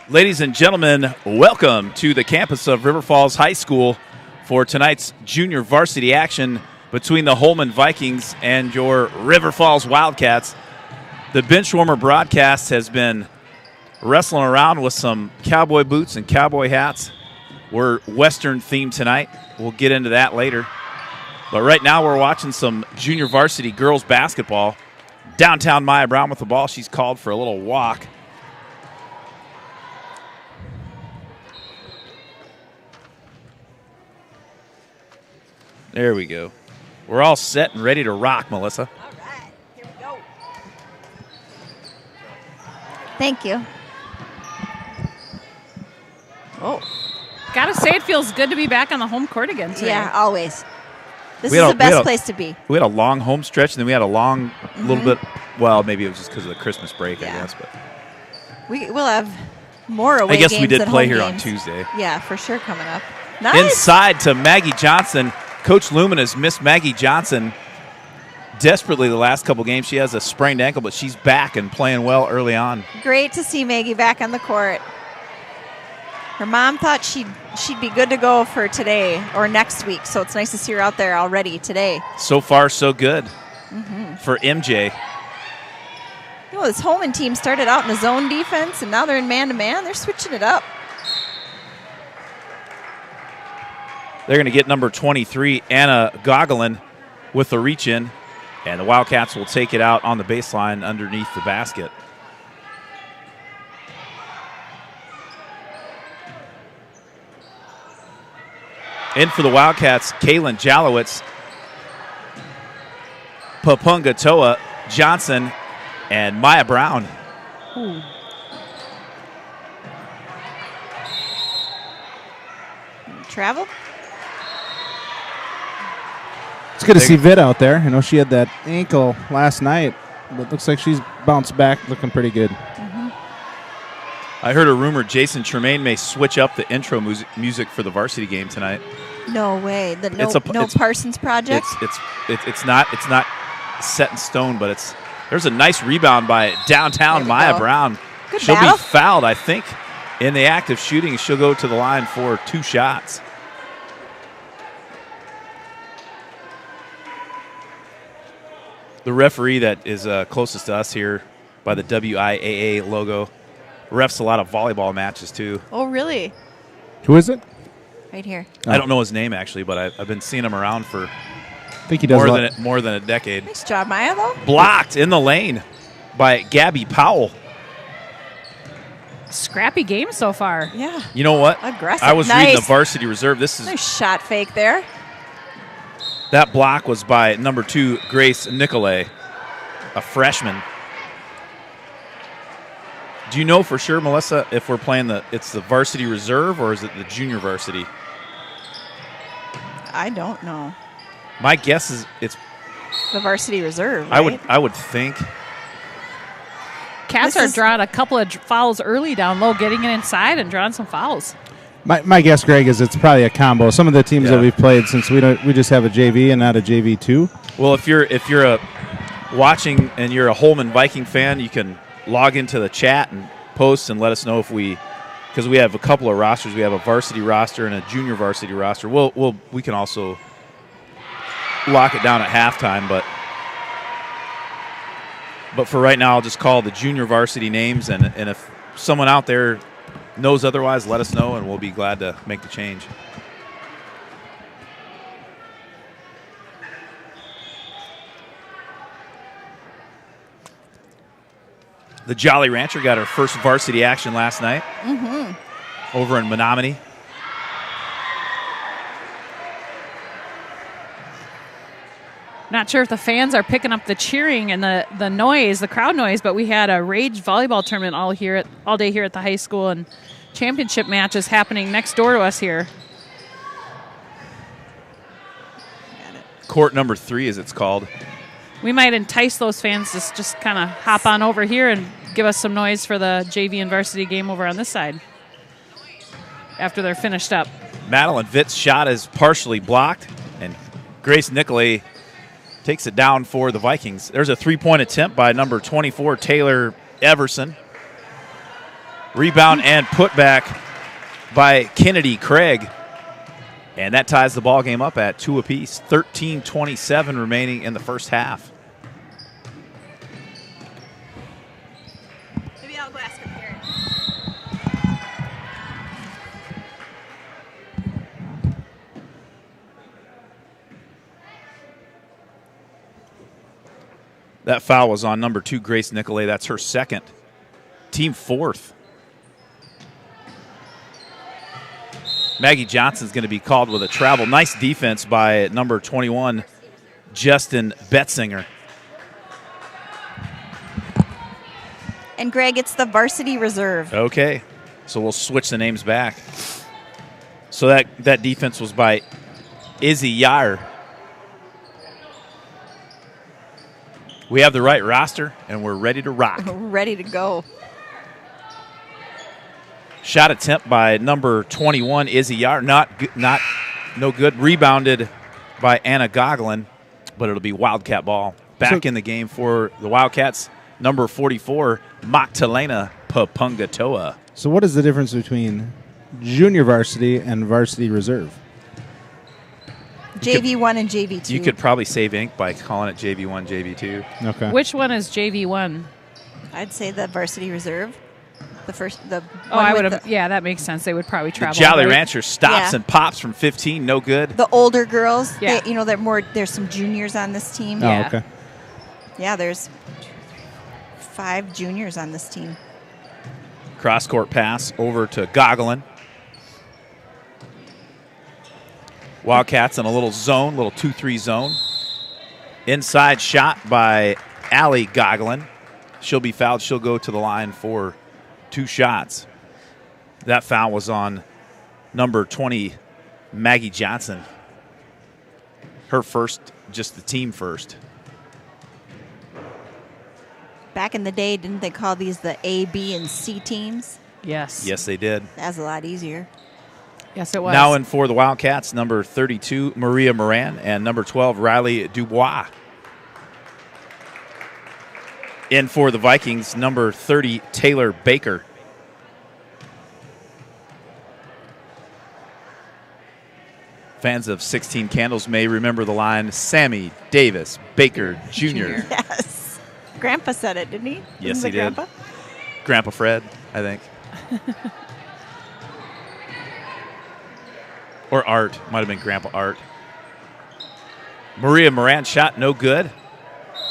Ladies and gentlemen, welcome to the campus of River Falls High School for tonight's junior varsity action between the Holmen Vikings and your River Falls Wildcats. The Benchwarmer broadcast has been wrestling around with some cowboy boots and cowboy hats. We're Western themed tonight. We'll get into that later. But right now we're watching some junior varsity girls basketball. Downtown Maya Brown with the ball. She's called for a little walk. There we go. We're all set and ready to rock, Melissa. All right, here we go. Thank you. Oh, gotta say it feels good to be back on the home court again today. Yeah, always. This is the best place to be. We had a long home stretch, and then we had a long little bit. Well, maybe it was just because of the Christmas break, I guess. But we'll have more away I guess games we did than play home here games. on Tuesday. Yeah, for sure, coming up. Nice. Inside to Maggie Johnson. Coach Lumen has missed Maggie Johnson desperately the last couple games. She has a sprained ankle, but she's back and playing well early on. Great to see Maggie back on the court. Her mom thought she'd be good to go for today or next week, so it's nice to see her out there already today. So far, so good for MJ. You know, this Holmen team started out in a zone defense, and now they're in man-to-man. They're switching it up. They're going to get number 23, Anna Gogolin, with the reach-in, and the Wildcats will take it out on the baseline underneath the basket. In for the Wildcats, Kaylin Jalowitz, Papunga Toa Johnson, and Maya Brown. Ooh. Travel? It's good to see Vid out there. I know she had that ankle last night, but looks like she's bounced back, looking pretty good. I heard a rumor Jason Tremaine may switch up the intro music for the varsity game tonight. No way. The Parsons project? It's not set in stone, but there's a nice rebound by downtown Maya Brown. Good She'll battle. be fouled, I think, in the act of shooting. She'll go to the line for 2 shots. The referee that is closest to us here by the WIAA logo refs a lot of volleyball matches too. Oh, really? Who is it? Right here. I don't know his name actually, but I've been seeing him around for I think he does more than a decade. Nice job, Maya, though. Blocked in the lane by Gabby Powell. Scrappy game so far. Yeah. You know what? Aggressive. I was Nice. reading the varsity reserve. Nice shot fake there. That block was by number 2, Grace Nicolay, a freshman. Do you know for sure, Melissa, if we're playing it's the varsity reserve or is it the junior varsity? I don't know. My guess is it's The varsity reserve, right? I would think. Cats are drawing a couple of fouls early down low, getting it inside and drawing some fouls. My guess, Greg, is it's probably a combo. Some of the teams that we've played, since we just have a JV and not a JV2. Well, if you're watching and you're a Holmen Viking fan, you can log into the chat and post and let us know because we have a couple of rosters. We have a varsity roster and a junior varsity roster. We can also lock it down at halftime, but for right now, I'll just call the junior varsity names, and if someone out there knows otherwise, let us know, and we'll be glad to make the change. The Jolly Rancher got her first varsity action last night over in Menominee. Not sure if the fans are picking up the cheering and the noise, the crowd noise, but we had a Rage volleyball tournament all day here at the high school, and championship matches happening next door to us here. Court number 3, as it's called. We might entice those fans to just kind of hop on over here and give us some noise for the JV and varsity game over on this side after they're finished up. Madeline Vitt's shot is partially blocked, and Grace Nicolay takes it down for the Vikings. There's a 3-point attempt by number 24, Taylor Everson. Rebound and put back by Kennedy Craig. And that ties the ball game up at 2 apiece. 13:27 remaining in the first half. Maybe I'll go ask him here. That foul was on number 2, Grace Nicolay. That's her second. Team 4th. Maggie Johnson's going to be called with a travel. Nice defense by number 21, Justin Betzinger. And Greg, it's the varsity reserve. Okay, so we'll switch the names back. So that defense was by Izzy Yair. We have the right roster, and we're ready to rock. Ready to go. Shot attempt by number 21, Izzy Yair. No good. Rebounded by Anna Goglin, but it'll be Wildcat ball. Back in the game for the Wildcats, number 44, Magdalena Papungatoa. So what is the difference between junior varsity and varsity reserve? JV1 and JV2. You could probably save ink by calling it JV1, JV2. Okay. Which one is JV1? I'd say the varsity reserve. The I one would with have. Yeah, that makes sense. They would probably The travel. Jolly right? Rancher stops Yeah. and pops from 15. No good. the older girls. Yeah. There's some juniors on this team. Oh, Yeah. okay. Yeah, there's 5 juniors on this team. Cross-court pass over to Goglin. Wildcats in a little zone, little 2-3 zone. Inside shot by Allie Goglin. She'll be fouled. She'll go to the line for 2 shots. That foul was on number 20, Maggie Johnson. Her first, just the team first. Back in the day, didn't they call these the A, B, and C teams? Yes. Yes, they did. That was a lot easier. Yes, it was. Now in for the Wildcats, number 32, Maria Moran, and number 12, Riley Dubois. In for the Vikings, number 30, Taylor Baker. Fans of 16 Candles may remember the line, Sammy Davis Baker Jr. Yes. Grandpa said it, didn't he? Yes, Isn't he it did. Grandpa? Grandpa Fred, I think. Or Art. Might have been Grandpa Art. Maria Moran shot no good.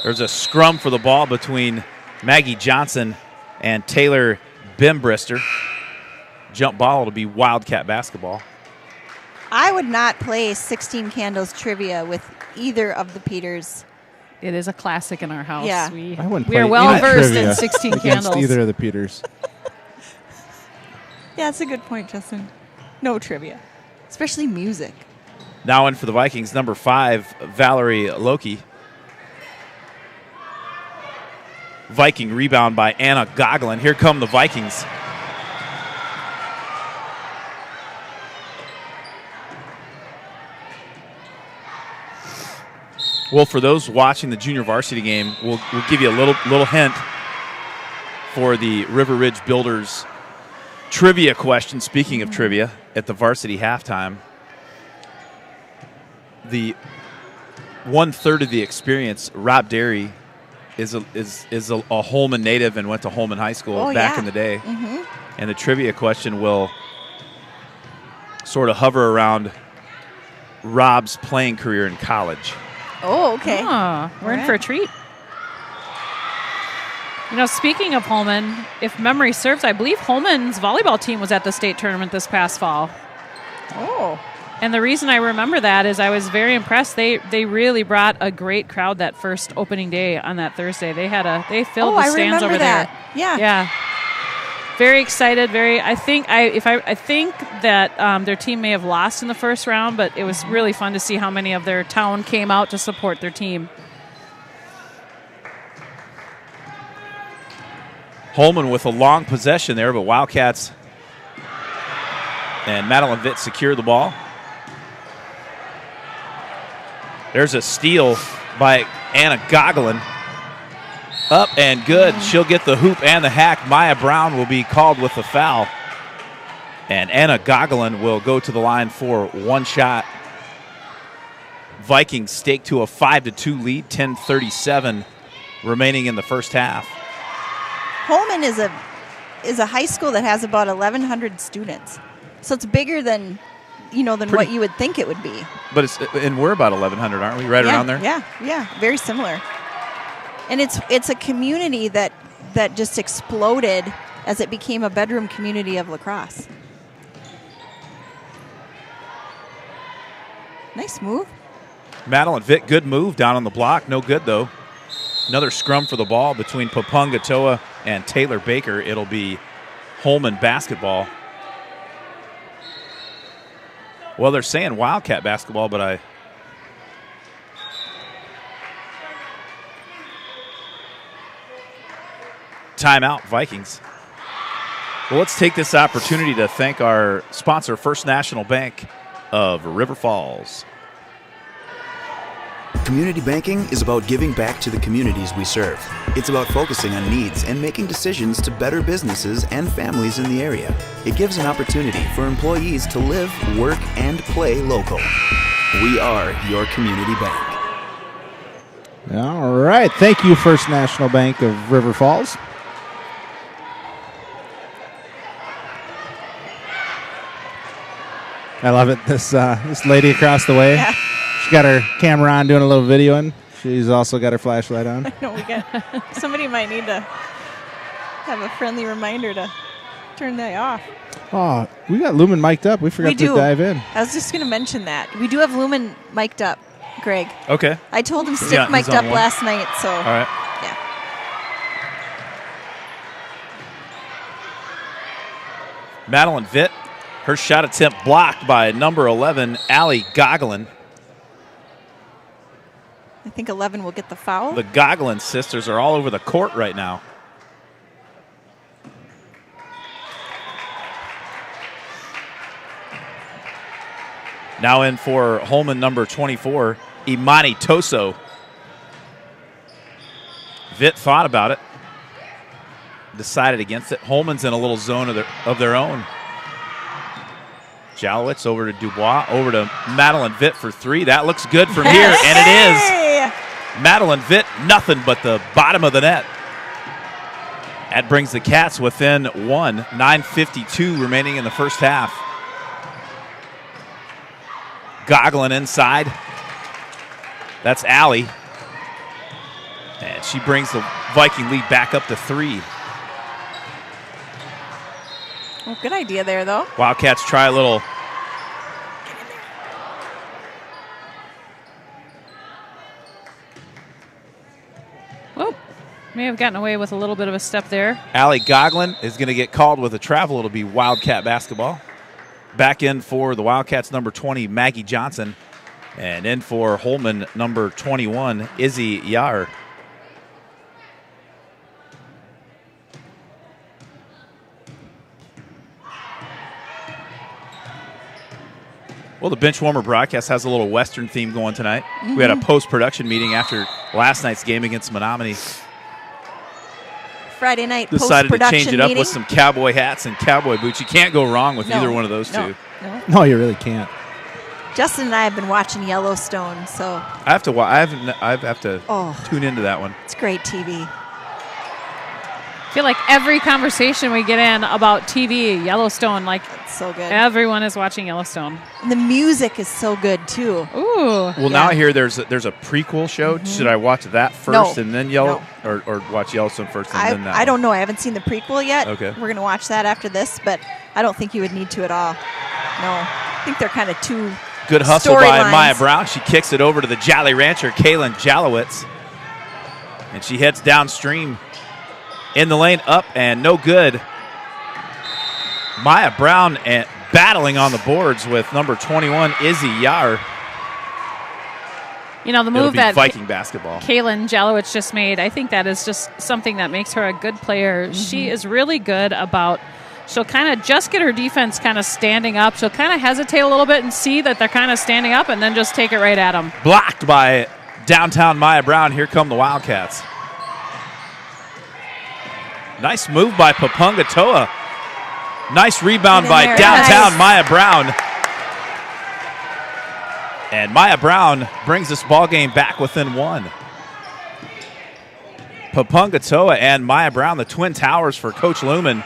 There's a scrum for the ball between Maggie Johnson and Taylor Bimbrister. Jump ball will be Wildcat basketball. I would not play 16 Candles trivia with either of the Peters. It is a classic in our house. Yeah. I wouldn't We play are well any versed trivia in 16 against Candles. either of the Peters. Yeah, that's a good point, Justin. No trivia, especially music. Now in for the Vikings, number 5, Valerie Loki. Viking rebound by Anna Goglin. Here come the Vikings. Well, for those watching the junior varsity game, we'll give you a little hint for the River Ridge Builders trivia question. Speaking of trivia, at the varsity halftime, the 1/3 of the experience, Rob Derry is a Holmen native and went to Holmen High School back in the day. Mm-hmm. And the trivia question will sort of hover around Rob's playing career in college. Oh, okay. Ah, we're in All for a right. treat. You know, speaking of Holmen, if memory serves, I believe Holmen's volleyball team was at the state tournament this past fall. Oh. And the reason I remember that is I was very impressed. They really brought a great crowd that first opening day on that Thursday. They filled the I stands remember over that. there. Yeah. Yeah. Very excited. I think that their team may have lost in the first round, but it was really fun to see how many of their town came out to support their team. Holmen with a long possession there, but Wildcats and Madeline Vitt secure the ball. There's a steal by Anna Goglin. Up and good. She'll get the hoop and the hack. Maya Brown will be called with the foul. And Anna Gogolin will go to the line for one shot. Vikings stake to a 5-2 lead, 10:37 remaining in the first half. Holmen is a high school that has about 1,100 students, so it's bigger than what you would think it would be. But we're about 1,100, aren't we? Right around there. Yeah, very similar. And it's a community that just exploded as it became a bedroom community of lacrosse. Nice move. Madeline Vitt, good move down on the block. No good, though. Another scrum for the ball between Papunga Toa and Taylor Baker. It'll be Holmen basketball. Well, they're saying Wildcat basketball, but timeout, Vikings. Well, let's take this opportunity to thank our sponsor, First National Bank of River Falls. Community banking is about giving back to the communities we serve. It's about focusing on needs and making decisions to better businesses and families in the area. It gives an opportunity for employees to live, work, and play local. We are your community bank. All right. Thank you, First National Bank of River Falls. I love it. This lady across the way. Yeah. She's got her camera on doing a little videoing. She's also got her flashlight on. I know somebody might need to have a friendly reminder to turn that off. Oh, we got Lumen mic'd up. We forgot to dive in. I was just going to mention that. We do have Lumen mic'd up, Greg. Okay. I told him stick mic'd up last night, so. All right. Yeah. Madeline Vitt, her shot attempt blocked by number 11, Allie Gogolin. I think 11 will get the foul. The Gogolin sisters are all over the court right now. Now in for Holmen number 24, Imani Toso. Vitt thought about it, decided against it. Holmen's in a little zone of their own. Jalowitz over to Dubois, over to Madeline Vitt for three. That looks good from here, and it is. Madeline Vitt, nothing but the bottom of the net. That brings the Cats within one. 9:52 remaining in the first half. Gogolin inside. That's Allie. And she brings the Viking lead back up to 3. Well, good idea there, though. Wildcats try a little. Oh, may have gotten away with a little bit of a step there. Allie Gogolin is going to get called with a travel. It'll be Wildcat basketball. Back in for the Wildcats, number 20, Maggie Johnson. And in for Holmen, number 21, Izzy Yar. Well, the Benchwarmer broadcast has a little Western theme going tonight. We had a post-production meeting after last night's game against Menominee. Friday night Decided to change it up meeting. with some cowboy hats and cowboy boots. You can't go wrong with either one of those two. No. No, you really can't. Justin and I have been watching Yellowstone, so I have to. I have to tune into that one. it's great TV. I feel like every conversation we get in about TV, Yellowstone, like It's so good. everyone is watching Yellowstone. And the music is so good, too. Ooh. Well, now I hear there's a prequel show. Should I watch that first and then or watch Yellowstone first and then that? I don't know. I haven't seen the prequel yet. Okay. We're going to watch that after this, but I don't think you would need to at all. No. I think they're kind of two Good hustle by storylines. Maya Brown. She kicks it over to the Jolly Rancher, Kaylin Jalowitz. And she heads downstream in the lane, up and no good. Maya Brown battling on the boards with number 21, Izzy Yar. You know, the It'll move be that Viking basketball. Kaylin Jalowitz just made, I think that is just something that makes her a good player. She is really good about, she'll kind of just get her defense kind of standing up. She'll kind of hesitate a little bit and see that they're kind of standing up and then just take it right at them. Blocked by downtown Maya Brown. Here come the Wildcats. Nice move by Papungatoa. Nice rebound by there. downtown Nice. Maya Brown. And Maya Brown brings this ball game back within one. Papungatoa and Maya Brown, the Twin Towers for Coach Lumen.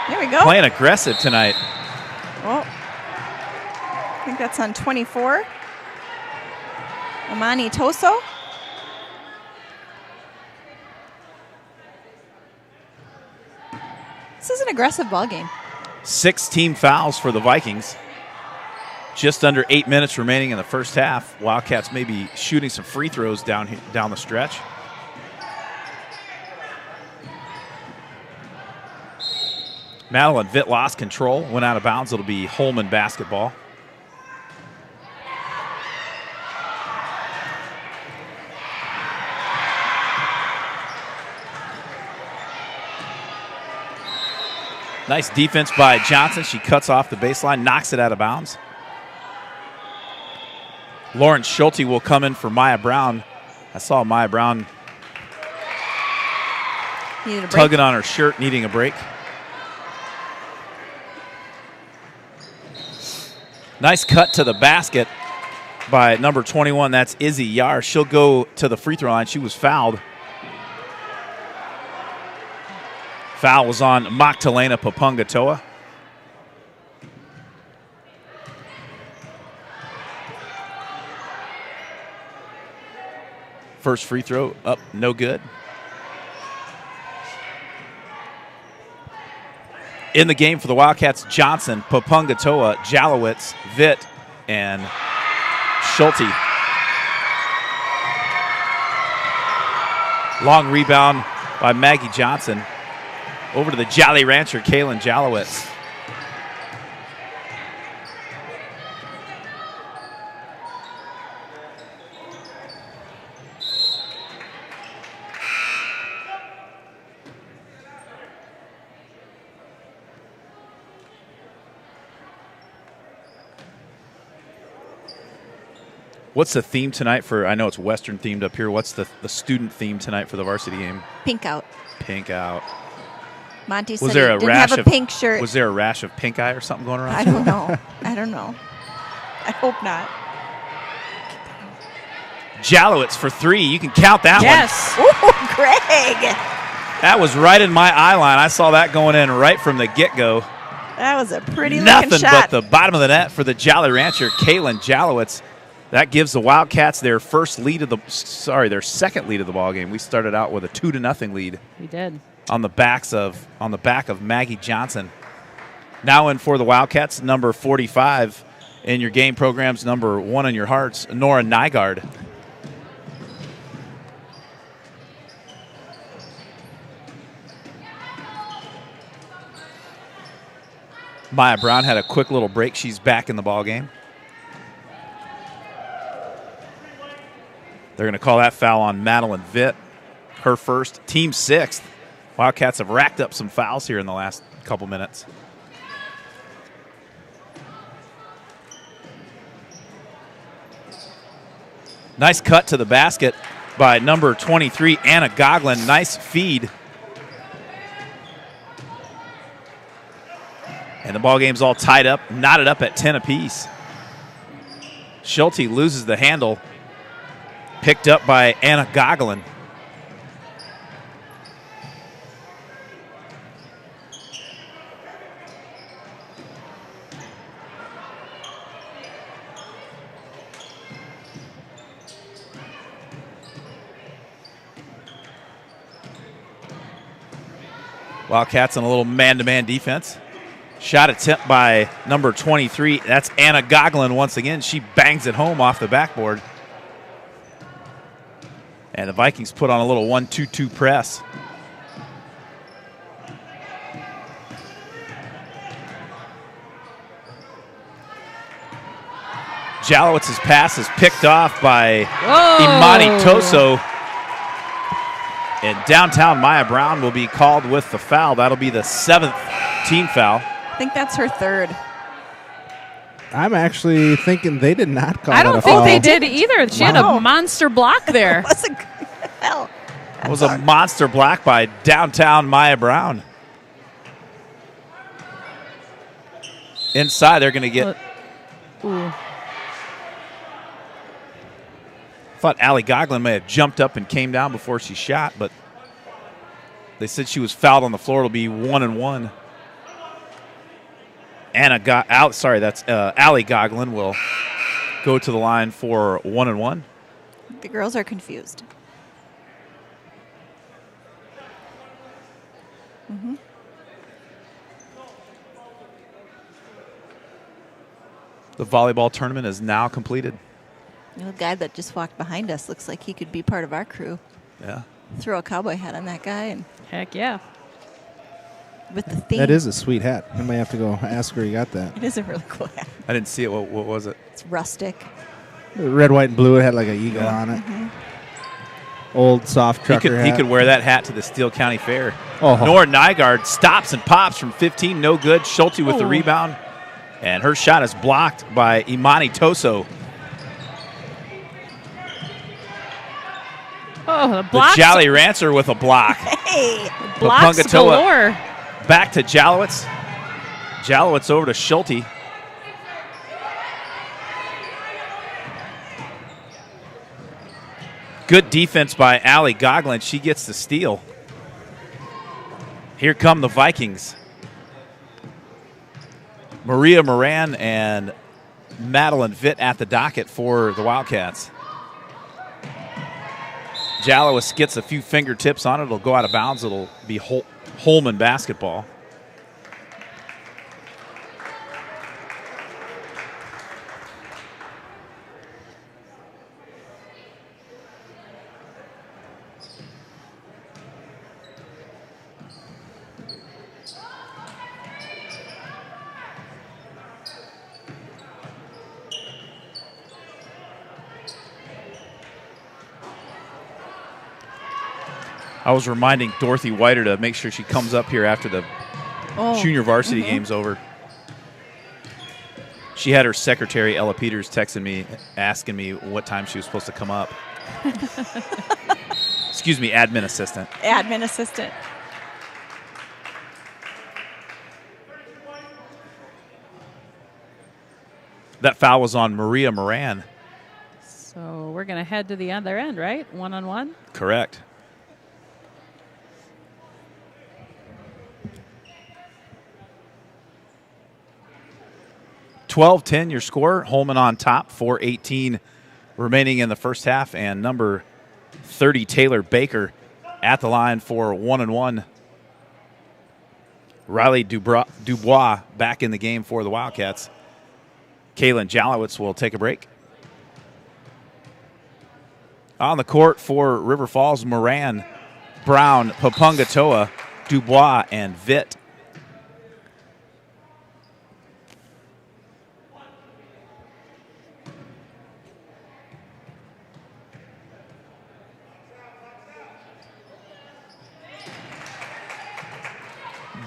There we go. Playing aggressive tonight. Oh, I think that's on 24. Amani Toso. This is an aggressive ball game. 6 team fouls for the Vikings. Just under 8 minutes remaining in the first half. Wildcats may be shooting some free throws down the stretch. Madeline Vitt lost control, went out of bounds. It'll be Holmen basketball. Nice defense by Johnson. She cuts off the baseline, knocks it out of bounds. Lauren Schulte will come in for Maya Brown. I saw Maya Brown tugging on her shirt, needing a break. Nice cut to the basket by number 21. That's Izzy Yar. She'll go to the free throw line. She was fouled. Foul was on Magdalena Papungatoa. First free throw up, no good. In the game for the Wildcats, Johnson, Papungatoa, Jalowitz, Vitt, and Schulte. Long rebound by Maggie Johnson. Over to the Jolly Rancher, Kaylin Jalowitz. What's the theme tonight for, I know it's Western themed up here, what's the student theme tonight for the varsity game? Pink out. Pink out. Monty said Was there he a didn't rash have a of pink shirt. Was there a rash of pink eye or something going around? I don't know. I don't know. I hope not. Jalowitz for 3. You can count that Yes. Ooh, Greg. one. That was right in my eye line. I saw that going in right from the get-go. That was a pretty Nothing looking shot. but the bottom of the net for the Jolly Rancher, Kaylin Jalowitz. That gives the Wildcats their second lead of the ball game. We started out with a 2-0 lead. We did. On the back of Maggie Johnson. Now in for the Wildcats, number 45 in your game programs, number 1 in your hearts, Nora Nygaard. Maya Brown had a quick little break. She's back in the ball game. They're going to call that foul on Madeline Vitt, her first, team 6th. Wildcats have racked up some fouls here in the last couple minutes. Nice cut to the basket by number 23, Anna Goglin. Nice feed. And the ball game's all tied up, knotted up at 10 apiece. Schulte loses the handle. Picked up by Anna Goglin. Wildcats on a little man-to-man defense. Shot attempt by number 23. That's Anna Goglin once again. She bangs it home off the backboard. And the Vikings put on a little 1-2-2 press. Jalowitz's pass is picked off by Imani Toso. And downtown Maya Brown will be called with the foul. That'll be the 7th team foul. I think that's her 3rd. I'm actually thinking they did not call I that a don't foul. think they did either. She had a monster block there. It was a good foul. That was a monster block by downtown Maya Brown. Inside, they're going to get. Ooh. Thought Allie Goglin may have jumped up and came down before she shot, but they said she was fouled on the floor. It'll be 1-1. Allie Goglin will go to the line for 1-1. The girls are confused. Mm-hmm. The volleyball tournament is now completed. The guy that just walked behind us looks like he could be part of our crew. Yeah. Throw a cowboy hat on that guy and Heck yeah. with the theme. That is a sweet hat. I might have to go ask where you got that. It is a really cool hat. I didn't see it. What was it? It's rustic. Red, white, and blue. It had like an eagle on it. Mm-hmm. Old soft trucker hat. He could wear that hat to the Steele County Fair. Oh. Nora Nygaard stops and pops from 15. No good. Schulte with the rebound. And her shot is blocked by Imani Toso. Oh, the blocks. The Jolly Rancer with a block. Hey! Blocks Pupungatoa galore. back to Jalowitz. Jalowitz over to Schulte. Good defense by Allie Goglin. She gets the steal. Here come the Vikings. Maria Moran and Madeline Vitt at the docket for the Wildcats. Jalowitz gets a few fingertips on it. It'll go out of bounds. It'll be Holmen basketball. I was reminding Dorothy Whiter to make sure she comes up here after the junior varsity game's over. She had her secretary, Ella Peters, texting me, asking me what time she was supposed to come up. Excuse me, admin assistant. Admin assistant. That foul was on Maria Moran. So we're going to head to the other end, right? 1-on-1? Correct. (12-10) your score. Holmen on top, 4:18 remaining in the first half, and number 30 Taylor Baker at the line for 1-1. Riley Dubois back in the game for the Wildcats. Kaylin Jalowitz will take a break. On the court for River Falls, Moran, Brown, Pupungatoa, Dubois, and Vitt.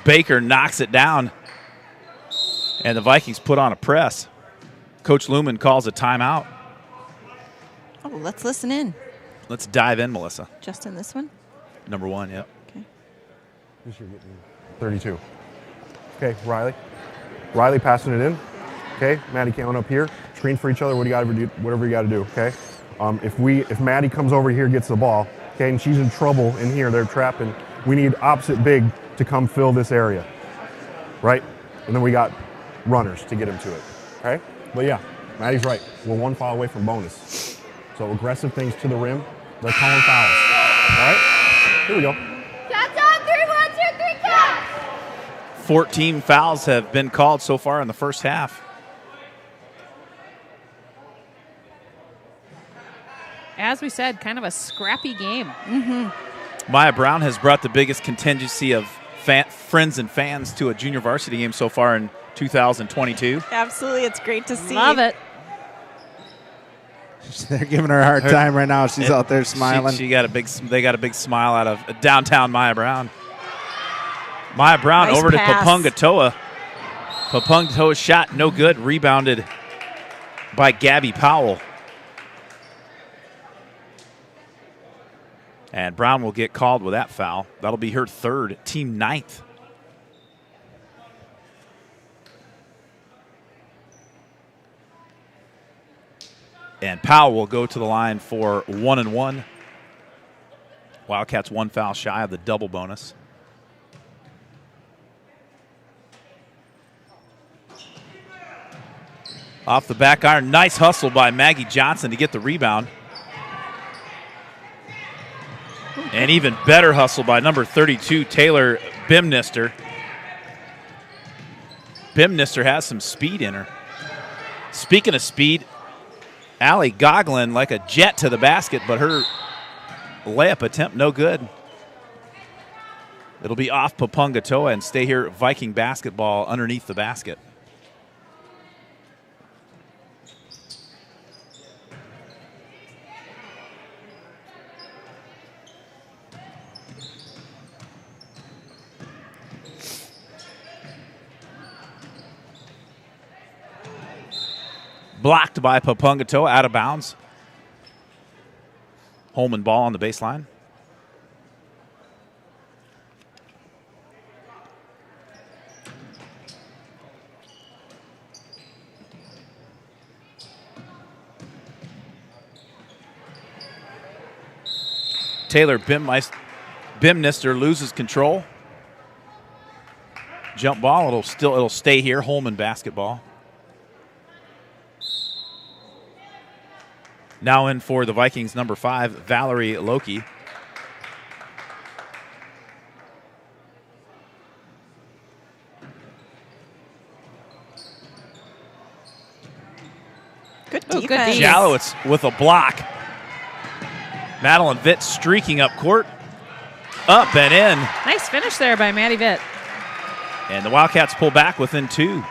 Baker knocks it down, and the Vikings put on a press. Coach Lumen calls a timeout. Oh, let's listen in. Let's dive in, Melissa. Just in this one? Number 1, yep. Okay. 32. Okay, Riley. Riley passing it in. Okay, Maddie coming up here. Screen for each other. Whatever you got to do. Okay. If Maddie comes over here, gets the ball. Okay, and she's in trouble in here, they're trapping. We need opposite big to come fill this area, right? And then we got runners to get him to it. Okay. But yeah, Maddie's right. We're one foul away from bonus. So aggressive things to the rim. They're calling fouls. All right. Here we go. Shots on 3, 1, 2, 3, count. 14 fouls have been called so far in the first half. As we said, kind of a scrappy game. Maya Brown has brought the biggest contingency of friends and fans to a junior varsity game so far in 2022. Absolutely. It's great to see. Love it. They're giving her a hard time right now. She's out there smiling. They got a big smile out of downtown Maya Brown. Maya Brown Nice over pass. to Pupungatoa. Pupungatoa's shot no good. Rebounded by Gabby Powell. And Brown will get called with that foul. That'll be her third, team 9th. And Powell will go to the line for 1-1. Wildcats 1 foul shy of the double bonus. Off the back iron, nice hustle by Maggie Johnson to get the rebound. And even better hustle by number 32, Taylor Bimnister. Bimnister has some speed in her. Speaking of speed, Allie Goglin like a jet to the basket, but her layup attempt no good. It'll be off Papungatoa and stay here Viking basketball underneath the basket. Blocked by Papungatoa, out of bounds. Holmen ball on the baseline. Taylor Bimnister loses control. Jump ball, it'll stay here. Holmen basketball. Now in for the Vikings, number 5, Valerie Loki. Good Ooh, defense. good D. Jalowitz with a block. Madeline Vitt streaking up court. Up and in. Nice finish there by Maddie Vitt. And the Wildcats pull back within 2.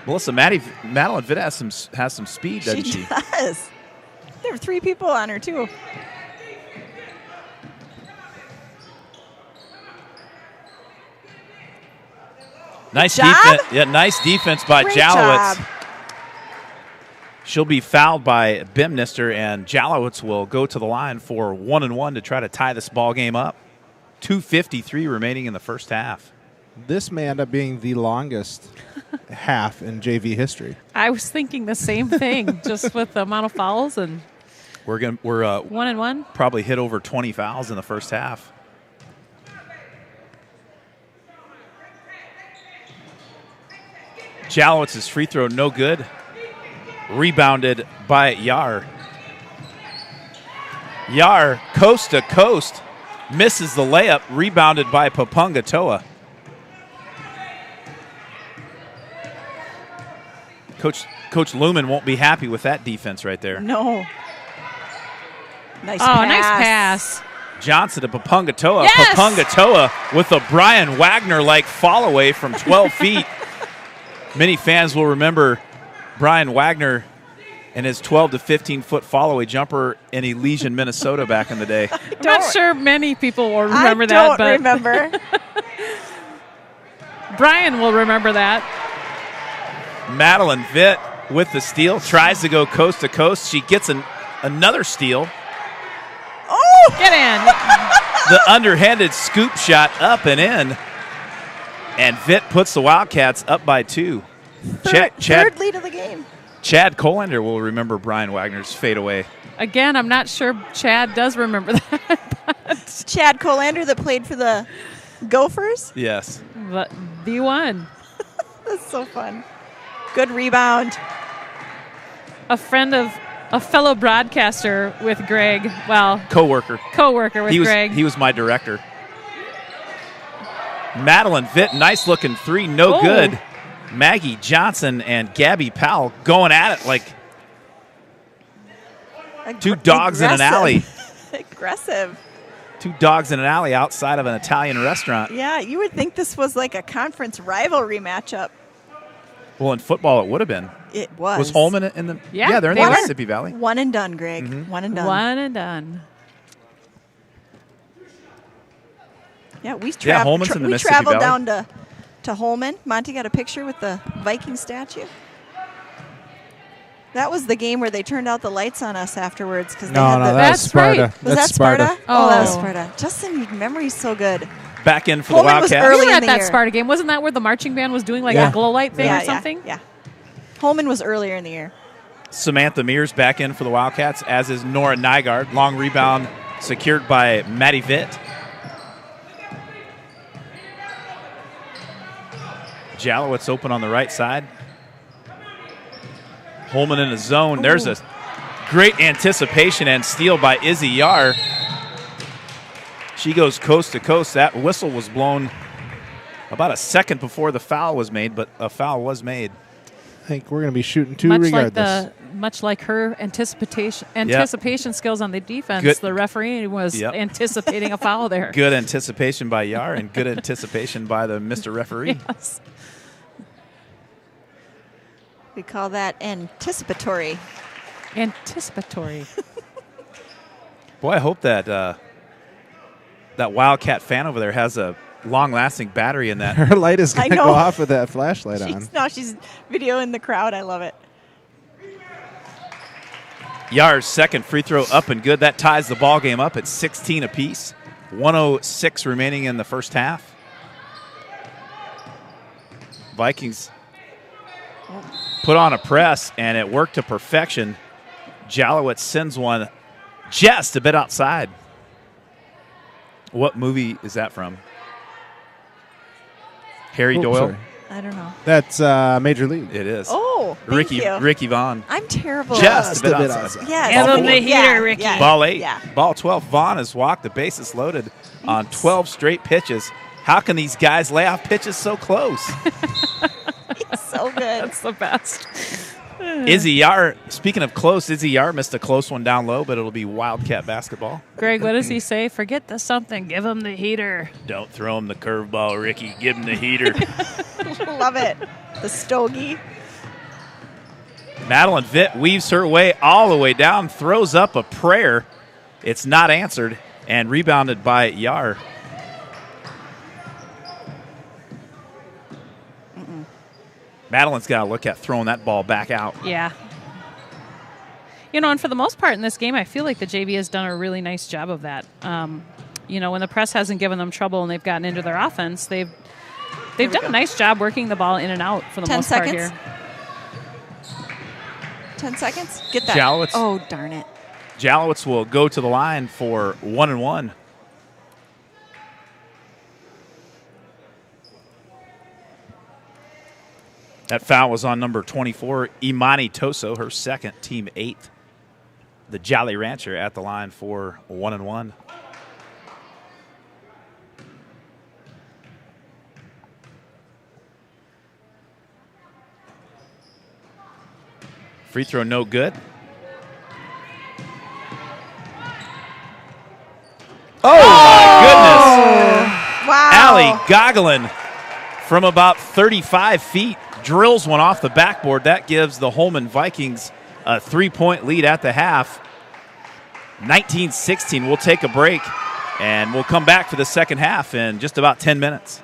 Melissa, Madeline Vitt has some speed, doesn't she? She does. There were 3 people on her, too. Nice job. defense. Yeah, nice defense by Great Jalowitz. job. She'll be fouled by Bimnister, and Jalowitz will go to the line for 1-1 to try to tie this ball game up. 2:53 remaining in the first half. This may end up being the longest half in JV history. I was thinking the same thing, just with the amount of fouls and We're 1-1. probably hit over 20 fouls in the first half. Jalowitz's free throw no good. Rebounded by Yar. Yar, coast to coast, misses the layup. Rebounded by Papungatoa. Coach Lumen won't be happy with that defense right there. No. Nice Oh, pass. nice pass. Johnson to Papungatoa. Yes! Papungatoa with a Brian Wagner-like fall away from 12 feet. Many fans will remember Brian Wagner and his 12 to 15-foot fall-away jumper in Elysian, Minnesota back in the day. I'm not sure many people will remember I that, don't but remember. Brian will remember that. Madeline Vitt with the steal, tries to go coast to coast. She gets another steal. Oh! Get in. The underhanded scoop shot up and in. And Vitt puts the Wildcats up by 2. Third lead of the game. Chad Colander will remember Brian Wagner's fadeaway. Again, I'm not sure Chad does remember that. Chad Colander that played for the Gophers. Yes. But D1. That's so fun. Good rebound. A fellow broadcaster with Greg. Well, Co-worker with Greg. He was my director. Madeline Vitt, nice looking 3, no Oh. good. Maggie Johnson and Gabby Powell going at it like 2 dogs in an alley. Aggressive. 2 dogs in an alley outside of an Italian restaurant. Yeah, you would think this was like a conference rivalry matchup. Well, in football, it would have been. It was. Was Holmen in the? Yeah, they're in they the were. Mississippi Valley. One and done, Greg. One and done. One and done. Yeah, we Holmen's in the Mississippi traveled Valley. down to Holmen. Monty got a picture with the Viking statue. That was the game where they turned out the lights on us afterwards because they No, had no, the. that was That's Sparta. right. Was That's that Sparta? Oh, that was Oh. Sparta. Justin, your memory's so good. Back in for Holmen the was Wildcats. early We were in at the that year. Sparta game. Wasn't that where the marching band was doing like Yeah. a glow light thing or something? Yeah. Holmen was earlier in the year. Samantha Mears back in for the Wildcats, as is Nora Nygaard. Long rebound secured by Maddie Vitt. Jalowitz open on the right side. Holmen in the zone. There's a great anticipation and steal by Izzy Yar. She goes coast to coast. That whistle was blown about a second before the foul was made, but a foul was made. I think we're going to be shooting two Much regardless. like her anticipation skills on the defense, Good. the referee was Yep. anticipating a foul there. Good anticipation by Yar and good anticipation by the Mr. Referee. Yes. We call that anticipatory. Anticipatory. Boy, I hope that that Wildcat fan over there has a long-lasting battery in that. Her light is going to I know. go off with that flashlight on. She's videoing the crowd. I love it. Yar's second free throw up and good. That ties the ball game up at 16 apiece. 1:06 remaining in the first half. Vikings put on a press, and it worked to perfection. Jalowitz sends one just a bit outside. What movie is that from? Harry Doyle? Sorry. I don't know. That's Major League. It is. Oh, thank you. Ricky Vaughn. I'm terrible. Just a bit a bit outside. outside. Yes. Give Ball him the four. heater, Ricky. Yeah. Ball 8. Yeah. Ball 12. Vaughn has walked the bases loaded on 12 straight pitches. How can these guys lay off pitches so close? So good. That's the best. Izzy Yar, speaking of close, Izzy Yar missed a close one down low, but it'll be Wildcat basketball. Greg, what does he say? Forget the something. Give him the heater. Don't throw him the curveball, Ricky. Give him the heater. Love it. The stogie. Madeline Vitt weaves her way all the way down, throws up a prayer. It's not answered, and rebounded by Yar. Madeline's got to look at throwing that ball back out. Yeah. You know, and for the most part in this game, I feel like the JV has done a really nice job of that. You know, when the press hasn't given them trouble and they've gotten into their offense, they've done a nice job working the ball in and out for the 10 most seconds. part here. 10 seconds. Get that. Jalowitz. Oh, darn it. Jalowitz will go to the line for 1-1. That foul was on number 24, Imani Toso, her second, team 8th. The Jolly Rancher at the line for 1-1. Free throw no good. Oh, my goodness. Wow. Allie Gogolin from about 35 feet drills one off the backboard. That gives the Holmen Vikings a 3-point lead at the half. 19-16. We'll take a break, and we'll come back for the second half in just about 10 minutes.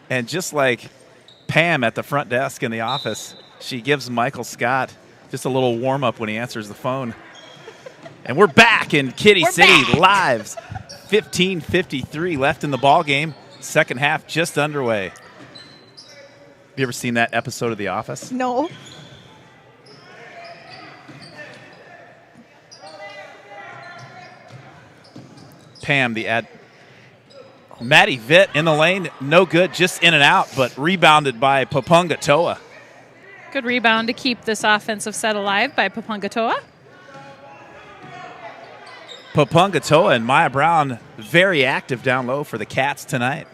And just like Pam at the front desk in the office, she gives Michael Scott just a little warm-up when he answers the phone. And we're back in Kitty City live. 15:53 left in the ball game. Second half just underway. Have you ever seen that episode of The Office? No. Pam, the ad. Maddie Vitt in the lane, no good, just in and out, but rebounded by Papungatoa. Good rebound to keep this offensive set alive by Papungatoa. Papungatoa and Maya Brown very active down low for the Cats tonight.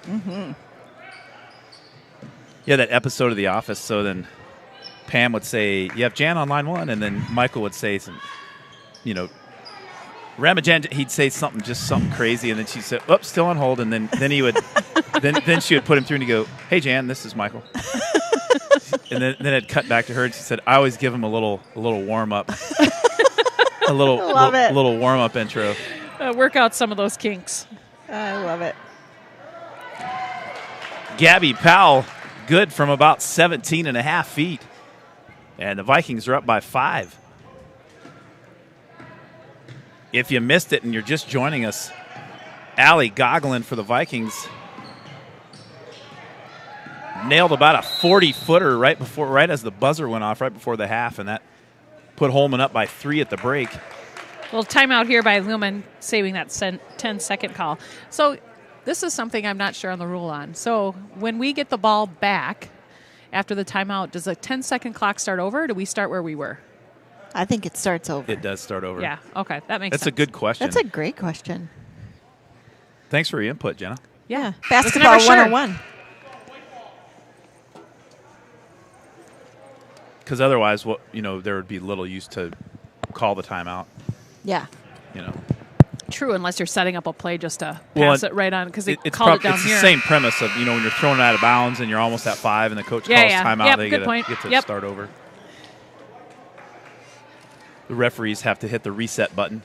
Yeah, that episode of The Office. So then Pam would say, "You have Jan on line 1," and then Michael would say some, Ramajan. He'd say something crazy, and then she said, "Oops, still on hold." And then he would, then she would put him through, and he'd go, "Hey Jan, this is Michael." And then it'd cut back to her, and she said, "I always give him a little warm up." A little warm-up intro. Work out some of those kinks. I love it. Gabby Powell, good from about 17 and a half feet. And the Vikings are up by 5. If you missed it and you're just joining us, Allie Goggling for the Vikings nailed about a 40-footer right as the buzzer went off right before the half, and that put Holmen up by 3 at the break. Little timeout here by Lumen, saving that 10-second call. So this is something I'm not sure on the rule on. So when we get the ball back after the timeout, does the 10-second clock start over, or do we start where we were? I think it starts over. It does start over. Yeah, okay, that makes sense. That's a good question. That's a great question. Thanks for your input, Jenna. Yeah. Basketball 101. Because otherwise, there would be little use to call the timeout. Yeah. True, unless you're setting up a play just to pass it right on, because they it's called it down here. It's the same premise of, when you're throwing it out of bounds and you're almost at 5 and the coach calls timeout, yep, they get to start over. The referees have to hit the reset button.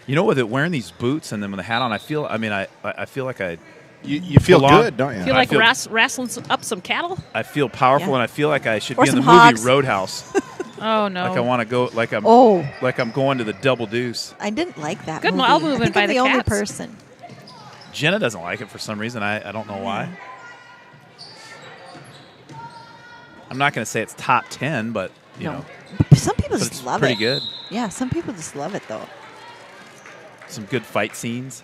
With it wearing these boots and then with the hat on, I feel like you feel good, don't you? Feel like wrestling up some cattle? I feel powerful, and I feel like I should Or be in the some hogs. movie Roadhouse. Oh, no. Like I want to go, like I'm going to the Double Deuce. I didn't like that Good movie. ball movement I think by I'm the the only Cats. person. Jenna doesn't like it for some reason. I don't know why. I'm not going to say it's top 10, but, Some people but just it's love pretty it. good. Yeah, some people just love it, though. Some good fight scenes.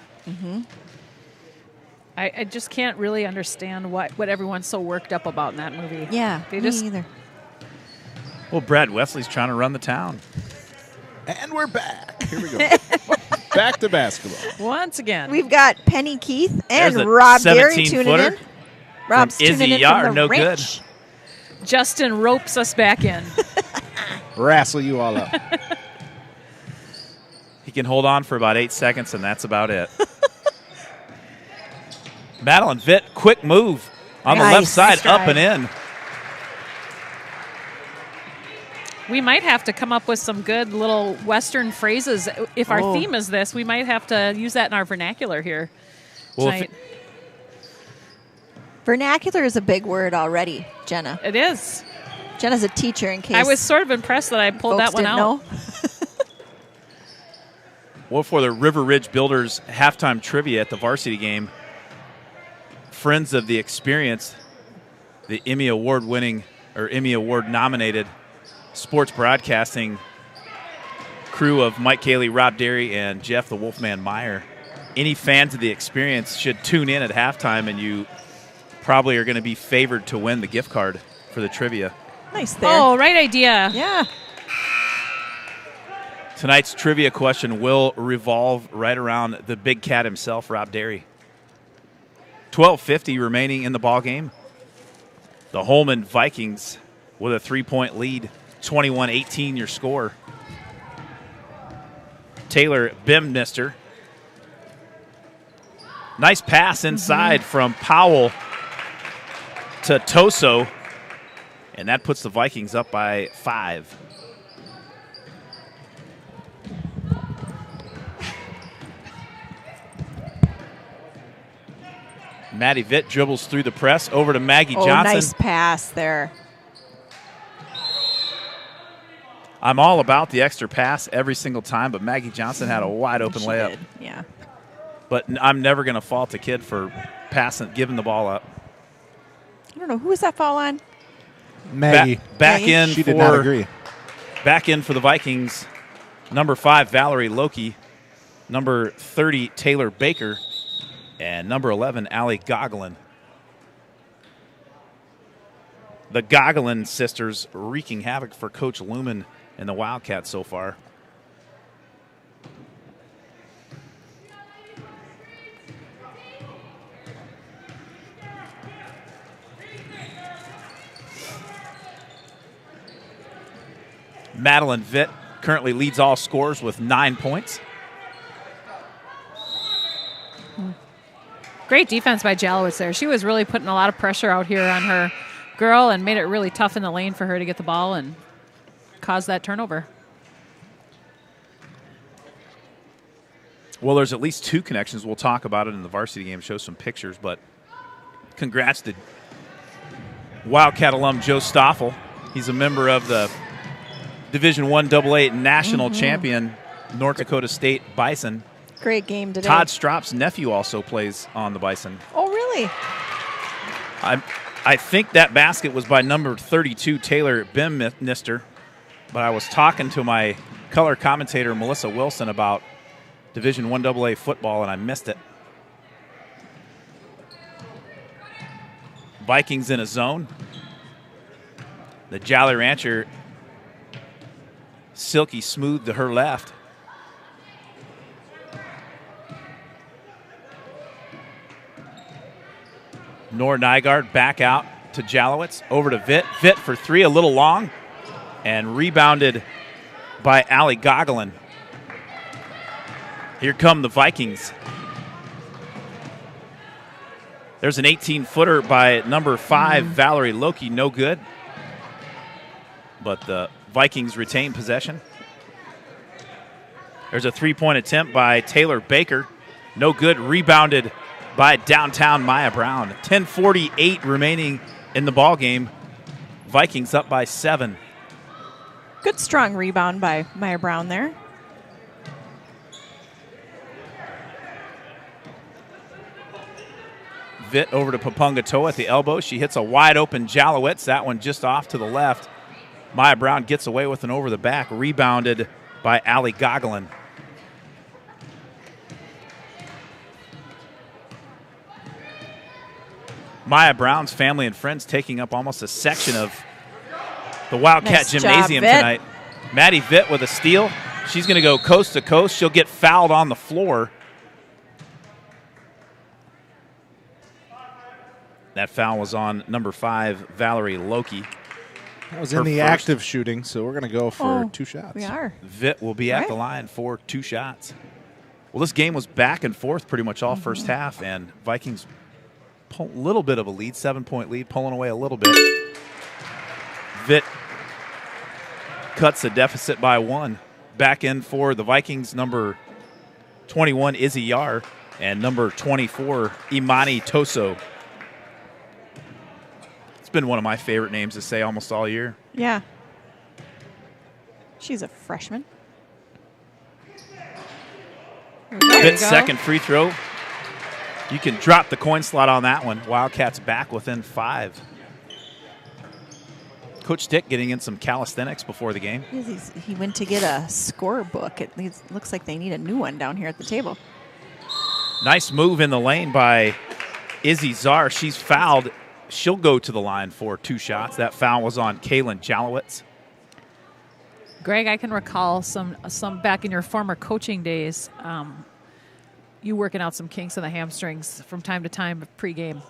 I just can't really understand what everyone's so worked up about in that movie. Yeah, They me just either. Well, Brad Wesley's trying to run the town. And we're back. Here we go. Back to basketball. Once again. We've got Penny Keith and There's a Rob Derry tuning 17-footer in. Rob's from Izzy tuning in Yar, from the no good. ranch. Justin ropes us back in. Wrestle you all up. He can hold on for about 8 seconds, and that's about it. Madeline Vitt, quick move on the Nice. left side, Nice up drive. and in. We might have to come up with some good little Western phrases. If our theme is this, we might have to use that in our vernacular here Well, tonight. Vernacular is a big word already, Jenna. It is. Jenna's a teacher in case I was sort of impressed that I pulled folks that one didn't out. know. Well, for the River Ridge Builders halftime trivia at the varsity game, Friends of the Experience, the Emmy Award nominated sports broadcasting crew of Mike Cayley, Rob Derry, and Jeff the Wolfman Meyer. Any fans of the Experience should tune in at halftime, and you probably are going to be favored to win the gift card for the trivia. Nice there. Oh, right idea. Yeah. Tonight's trivia question will revolve right around the big cat himself, Rob Derry. 12:50 remaining in the ball game. The Holmen Vikings with a 3-point lead, 21-18 your score. Taylor Bimnister. Nice pass inside from Powell to Toso, and that puts the Vikings up by 5. Maddie Vitt dribbles through the press over to Maggie Johnson. Nice pass there. I'm all about the extra pass every single time, but Maggie Johnson had a wide open layup. Did. Yeah. But I'm never going to fault a kid for giving the ball up. I don't know. Who was that foul on? Maggie. Back in She for did not agree. Back in for the Vikings, number 5, Valerie Loki, number 30, Taylor Baker, and number 11, Allie Gogolin. The Gogolin sisters wreaking havoc for Coach Lumen and the Wildcats so far. Madeline Vitt currently leads all scorers with 9 points. Great defense by Jalowitz there. She was really putting a lot of pressure out here on her girl and made it really tough in the lane for her to get the ball and cause that turnover. Well, there's at least 2 connections. We'll talk about it in the varsity game, show some pictures, but congrats to Wildcat alum Joe Stoffel. He's a member of the Division I AA national champion North Dakota State Bison. Great game today. Todd Stropp's nephew also plays on the Bison. Oh, really? I think that basket was by number 32, Taylor Bimnister, but I was talking to my color commentator, Melissa Wilson, about Division I AA football, and I missed it. Vikings in a zone. The Jolly Rancher, Silky Smooth to her left. Nor Nygaard back out to Jalowitz. Over to Vitt. Vitt for 3, a little long. And rebounded by Allie Gogolin. Here come the Vikings. There's an 18-footer by number 5, Valerie Loki. No good. But the Vikings retain possession. There's a 3-point attempt by Taylor Baker. No good. Rebounded by downtown Maya Brown. 10:48 remaining in the ball game. Vikings up by 7. Good strong rebound by Maya Brown there. Vitt over to Papungatoa at the elbow. She hits a wide open Jalowitz. That one just off to the left. Maya Brown gets away with an over the back. Rebounded by Allie Gogolin. Maya Brown's family and friends taking up almost a section of the Wildcat Nice Gymnasium job, Vitt. tonight. Maddie Vitt with a steal. She's going to go coast to coast. She'll get fouled on the floor. That foul was on number 5, Valerie Loki. That was Her in the first. active shooting, so we're going to go for 2 shots. We are. Vitt will be at the line for 2 shots. Well, this game was back and forth pretty much all first half, and Vikings pull a little bit of a lead, 7-point lead, pulling away a little bit. Vitt cuts the deficit by 1. Back in for the Vikings, number 21, Izzy Yar, and number 24, Imani Toso. It's been one of my favorite names to say almost all year. Yeah. She's a freshman. There you Vitt's go. second free throw. You can drop the coin slot on that one. Wildcats back within 5. Coach Dick getting in some calisthenics before the game. He went to get a scorebook. It looks like they need a new one down here at the table. Nice move in the lane by Izzy Czar. She's fouled. She'll go to the line for 2 shots. That foul was on Kaylin Jalowitz. Greg, I can recall some back in your former coaching days, you working out some kinks in the hamstrings from time to time pregame.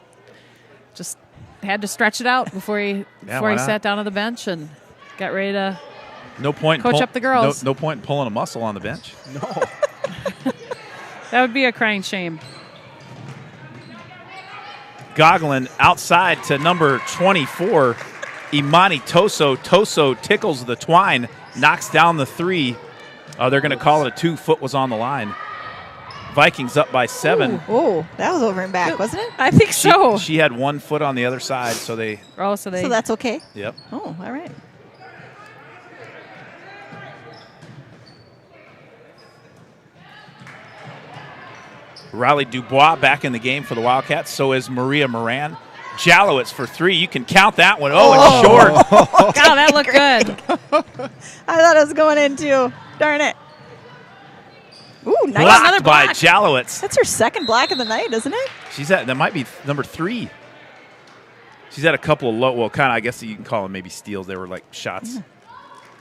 Just had to stretch it out before he sat down on the bench and got ready to No point coach up the girls. No point in pulling a muscle on the bench. No. That would be a crying shame. Gogolin outside to number 24, Imani Toso. Toso tickles the twine, knocks down the 3. They're going to call it a 2. Foot was on the line. Vikings up by 7. Oh, that was over and back, wasn't it? I think so. She had 1 foot on the other side, so they. So that's okay? Yep. Oh, all right. Riley Dubois back in the game for the Wildcats. So is Maria Moran. Jalowitz for 3. You can count that one. Oh, and short. God, that looked good. I thought it was going in too. Darn it. Ooh, nice. Blocked by Jalowitz. That's her second block of the night, isn't it? That might be number 3. She's had a couple of low, well, kind of, I guess you can call them maybe steals. They were like shots. Yeah.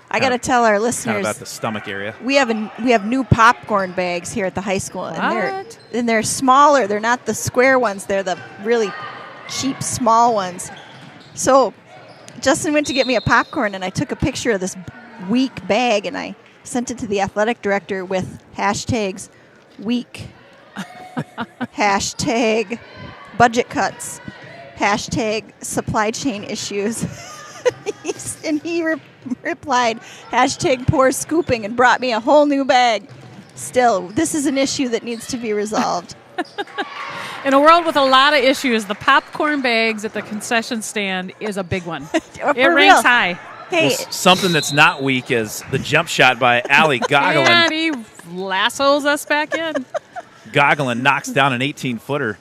I got to tell our Kind listeners, of at the stomach area. we have new popcorn bags here at the high school, What? and they're smaller. They're not the square ones. They're the really cheap, small ones. So Justin went to get me a popcorn, and I took a picture of this weak bag, and I sent it to the athletic director with hashtags weak, hashtag budget cuts, hashtag supply chain issues. And he replied, hashtag poor scooping, and brought me a whole new bag. Still, this is an issue that needs to be resolved. In a world with a lot of issues, the popcorn bags at the concession stand is a big one. It ranks high. Hey, Well, something that's not weak is the jump shot by Allie Gogolin. And he lassos us back in. Gogolin knocks down an 18-footer,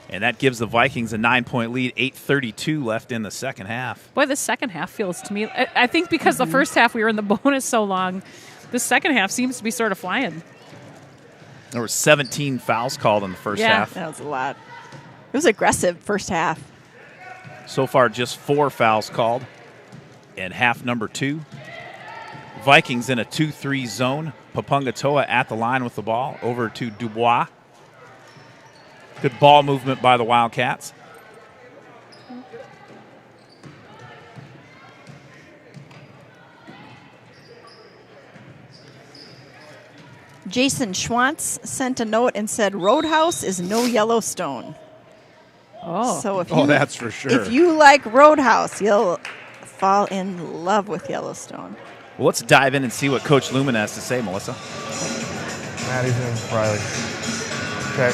and that gives the Vikings a 9-point lead. 8:32 left in the second half. Boy, the second half feels to me, I think because the first half we were in the bonus so long, the second half seems to be sort of flying. There were 17 fouls called in the first half. that was a lot. It was aggressive first half. So far, just 4 fouls called in half number 2. Vikings in a 2-3 zone. Papungatoa at the line with the ball. Over to Dubois. Good ball movement by the Wildcats. Jason Schwantz sent a note and said, Roadhouse is no Yellowstone. Oh. So if Oh, you, that's for sure. If you like Roadhouse, you'll fall in love with Yellowstone. Well, let's dive in and see what Coach Lumen has to say, Melissa. Maddie's in, Riley. Okay.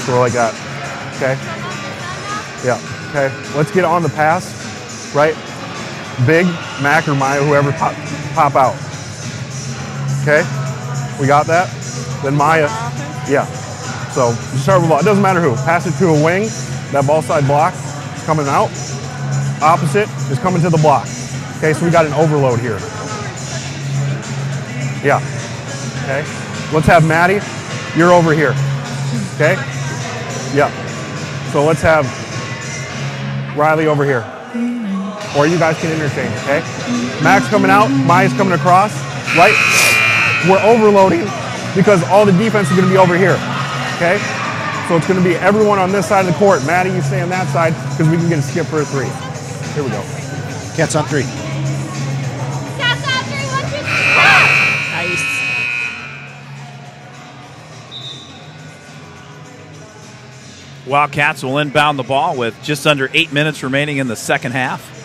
Swirl like that. Okay. Yeah. Okay. Let's get on the pass. Right. Big, Mac or Maya, whoever pop out. Okay. We got that. Then Maya. Yeah. So you start with the ball. It doesn't matter who. Pass it to a wing. That ball side block is coming out. Opposite is coming to the block. Okay, so we got an overload here. Yeah. Okay. Let's have Maddie. You're over here. Okay. Yeah. So let's have Riley over here. Or you guys can interchange. Okay. Max coming out. Maya's coming across. Right. We're overloading because all the defense is going to be over here. Okay. So it's going to be everyone on this side of the court. Maddie, you stay on that side because we can get a skip for a 3. Here we go. Cats on 3. Cats on 3, 1, 2, 3, Nice. Wildcats will inbound the ball with just under 8 minutes remaining in the second half.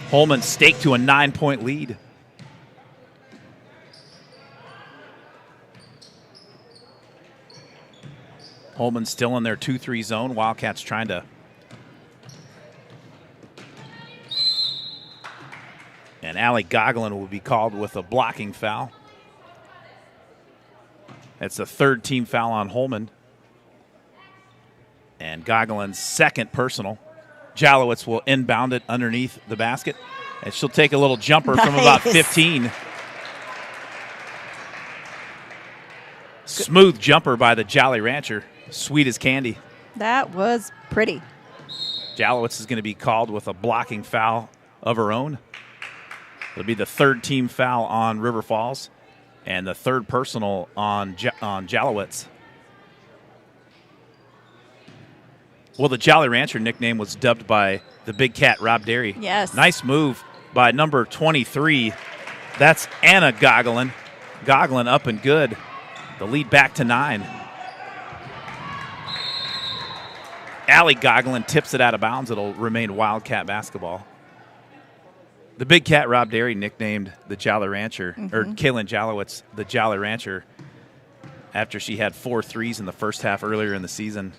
Holmen staked to a 9-point lead. Holman still in their 2-3 zone. Wildcats trying to. And Allie Gogolin will be called with a blocking foul. That's the 3rd team foul on Holmen. And Gogolin's 2nd personal. Jalowitz will inbound it underneath the basket. And she'll take a little jumper from about 15. Smooth jumper by the Jolly Rancher. Sweet as candy. That was pretty. Jalowitz is going to be called with a blocking foul of her own. It'll be the 3rd team foul on River Falls and the 3rd personal on Jalowitz. Well, the Jolly Rancher nickname was dubbed by the big cat, Rob Derry. Yes. Nice move by number 23. That's Anna Gogolin. Gogolin up and good. The lead back to 9. Allie Gogolin tips it out of bounds. It'll remain Wildcat basketball. The big cat, Rob Derry, nicknamed the Jolly Rancher, or Kaylin Jalowitz, the Jolly Rancher. after she had 4 threes in the first half earlier in the season.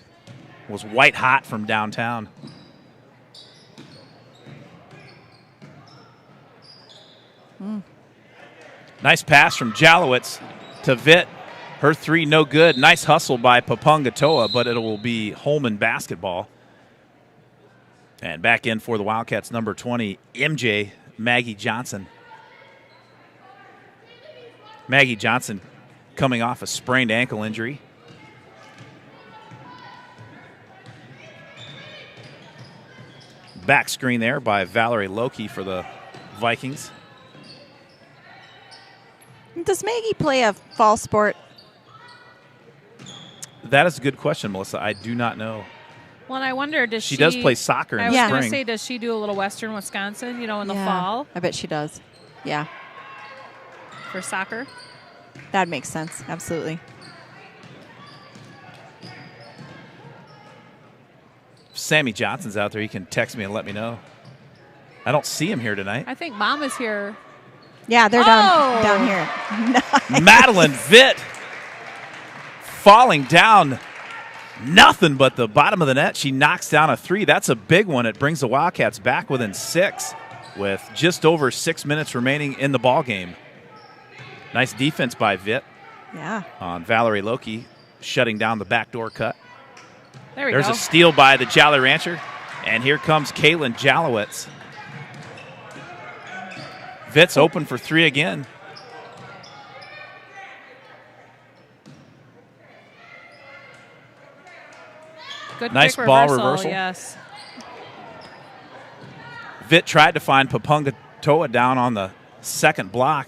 Was white hot from downtown. Nice pass from Jalowitz to Vitt. Her 3 no good. Nice hustle by Papungatoa, but it will be Holmen basketball. And back in for the Wildcats, number 20, MJ Maggie Johnson. Maggie Johnson coming off a sprained ankle injury. Back screen there by Valerie Loki for the Vikings. Does Maggie play a fall sport? That is a good question, Melissa. I do not know. Well, and I wonder, does She does play soccer in I the was going to spring. say, does she do a little Western Wisconsin, in the fall I bet she does. Yeah, for soccer? that makes sense. Absolutely. If Sammy Johnson's out there, he can text me and let me know. I don't see him here tonight. I think Mom is here. Yeah, they're down here. Nice. Madeline Vitt falling down. Nothing but the bottom of the net. She knocks down a 3. That's a big one. It brings the Wildcats back within 6 with just over 6 minutes remaining in the ball game. Nice defense by Vitt Yeah. on Valerie Loki, shutting down the backdoor cut. There we There's go. a steal by the Jolly Rancher, and here comes Caitlin Jalowitz. Vitt's open for 3 again. Good Nice quick ball reversal, reversal. yes. Vitt tried to find Papungatoa down on the second block.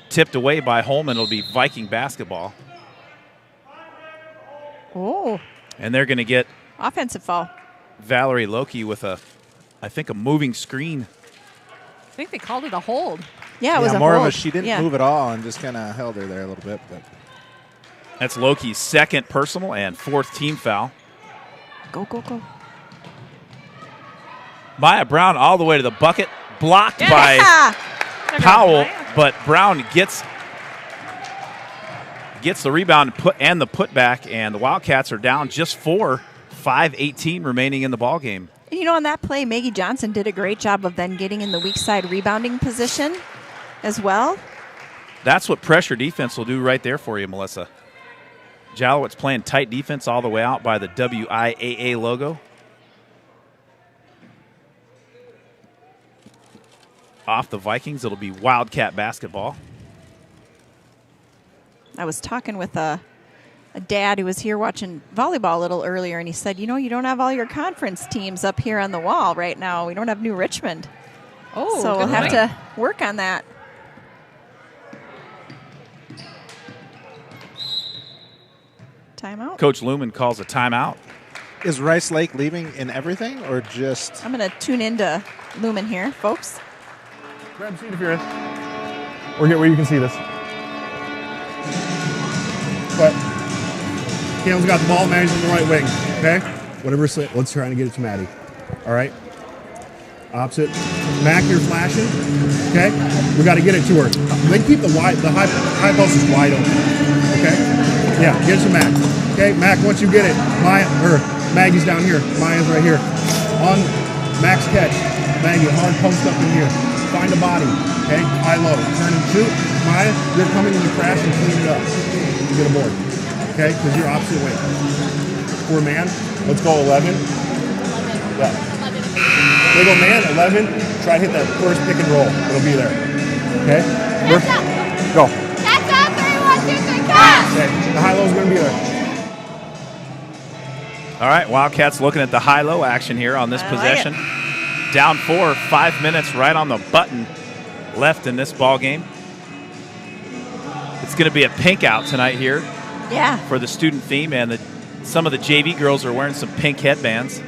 Tipped away by Holmen. It'll be Viking basketball. Oh, And they're going to get offensive foul. Valerie Loki with I think a moving screen. I think they called it a hold. Yeah, it was a more hold. of a she didn't Yeah. move at all and just kind of held her there a little bit. But That's Loki's second personal and 4th team foul. Go, go, go. Maya Brown all the way to the bucket. Blocked Yeah. by There goes Powell, Maya. but Brown gets the rebound and the putback, and the Wildcats are down just 4. 5:18 remaining in the ball game. On that play, Maggie Johnson did a great job of then getting in the weak side rebounding position as well. That's what pressure defense will do right there for you, Melissa. Jalowitz playing tight defense all the way out by the WIAA logo. Off the Vikings, it'll be Wildcat basketball. I was talking with a dad who was here watching volleyball a little earlier, and he said, you don't have all your conference teams up here on the wall right now. We don't have New Richmond. Oh, So we'll good have point. to work on that. Timeout. Coach Lumen calls a timeout. is Rice Lake leaving in everything or just? I'm going to tune into Lumen here, folks. Grab a seat if you're in. Or get where you can see this. But Caleb's got the ball, Maddie's on the right wing. Okay? Whatever, let's try and get it to Maddie. All right? Opposite. Mac, you're flashing. Okay? We got to get it to her. They keep the high post is wide open. Okay? Yeah, get it to Mac. Okay, Mac, once you get it, Maggie's down here. Maya's right here. On Mac's catch. Maggie, hard post up in here. Find a body. Okay? High low. Turn and shoot. Maya, you're coming in the crash and clean it up. You get a board. Okay? Because you're opposite way. For a man, let's go 11. Yeah. They go man, 11. Try to hit that first pick and roll. It'll be there. Okay? That's up. Go. That's up. 3, 1, 2, 3, pass. Okay. The high low's going to be there. All right, Wildcats looking at the high-low action here on this I like possession. Down 4, 5 minutes right on the button left in this ball game. It's going to be a pink out tonight here Yeah. for the student theme, and some of the JV girls are wearing some pink headbands.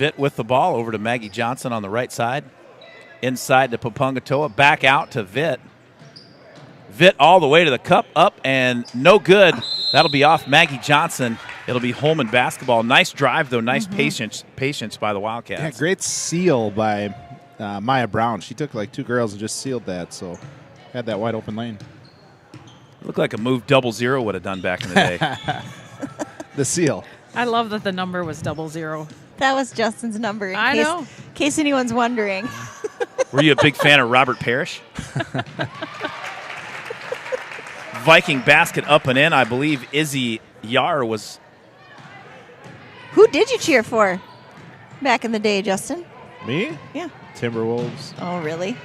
Vitt with the ball over to Maggie Johnson on the right side. Inside to Papungatoa. Back out to Vitt. Vitt all the way to the cup, up and no good. That'll be off Maggie Johnson. It'll be Holmen basketball. Nice drive, though. Nice patience by the Wildcats. Yeah, great seal by Maya Brown. She took like 2 girls and just sealed that, so had that wide open lane. Looked like a move 00 would have done back in the day. The seal. I love that the number was 00. That was Justin's number. I know. In case anyone's wondering. Were you a big fan of Robert Parrish? Viking basket up and in. I believe Izzy Yar was. Who did you cheer for back in the day, Justin? Me? Yeah. Timberwolves. Oh, really?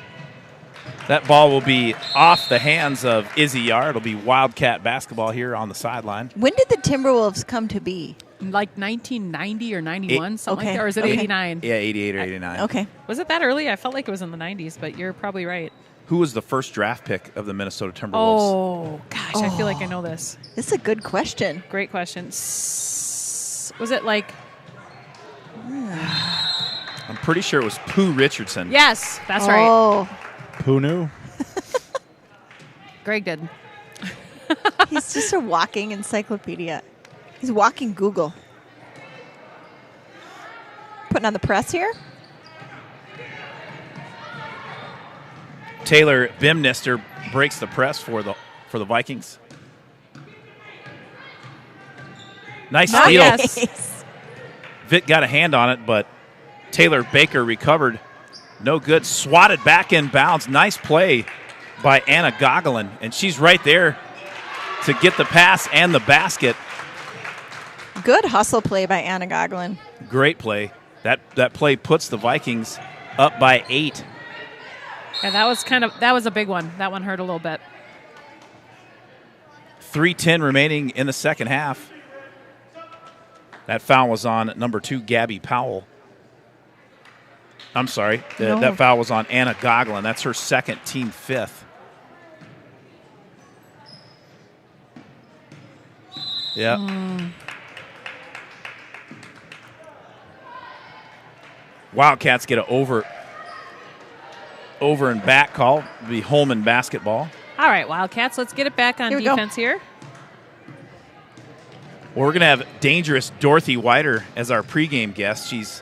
That ball will be off the hands of Izzy Yar. It'll be Wildcat basketball here on the sideline. When did the Timberwolves come to be? Like 1990 or 91, something like Okay. that, or is it Okay. 89? Yeah, 88 or 89. Okay. Was it that early? I felt like it was in the 90s, but you're probably right. Who was the first draft pick of the Minnesota Timberwolves? Oh, gosh, I feel like I know this. This is a good question. Great question. Was it like, I'm pretty sure it was Pooh Richardson. yes, that's right. Oh, Who knew? Greg did. he's just a walking encyclopedia. He's walking Google. Putting on the press here. Taylor Bimnister breaks the press for the Vikings. Nice Oh, steal. yes. Nice. Vitt got a hand on it, but Taylor Baker recovered. No good. Swatted back in bounds. Nice play by Anna Gogolin, and she's right there to get the pass and the basket. Good hustle play by Anna Gogolin. Great play. That play puts the Vikings up by 8. Yeah, that was a big one. That one hurt a little bit. 3:10 remaining in the second half. That foul was on number 2, Gabby Powell. I'm sorry. No. That foul was on Anna Gogolin. That's her second, team 5th. Yeah. Wildcats get an over and back call. It'll be Holmen basketball. All right, Wildcats, let's get it back on Here we go. defense here. Well, we're going to have dangerous Dorothy Whiter as our pregame guest. She's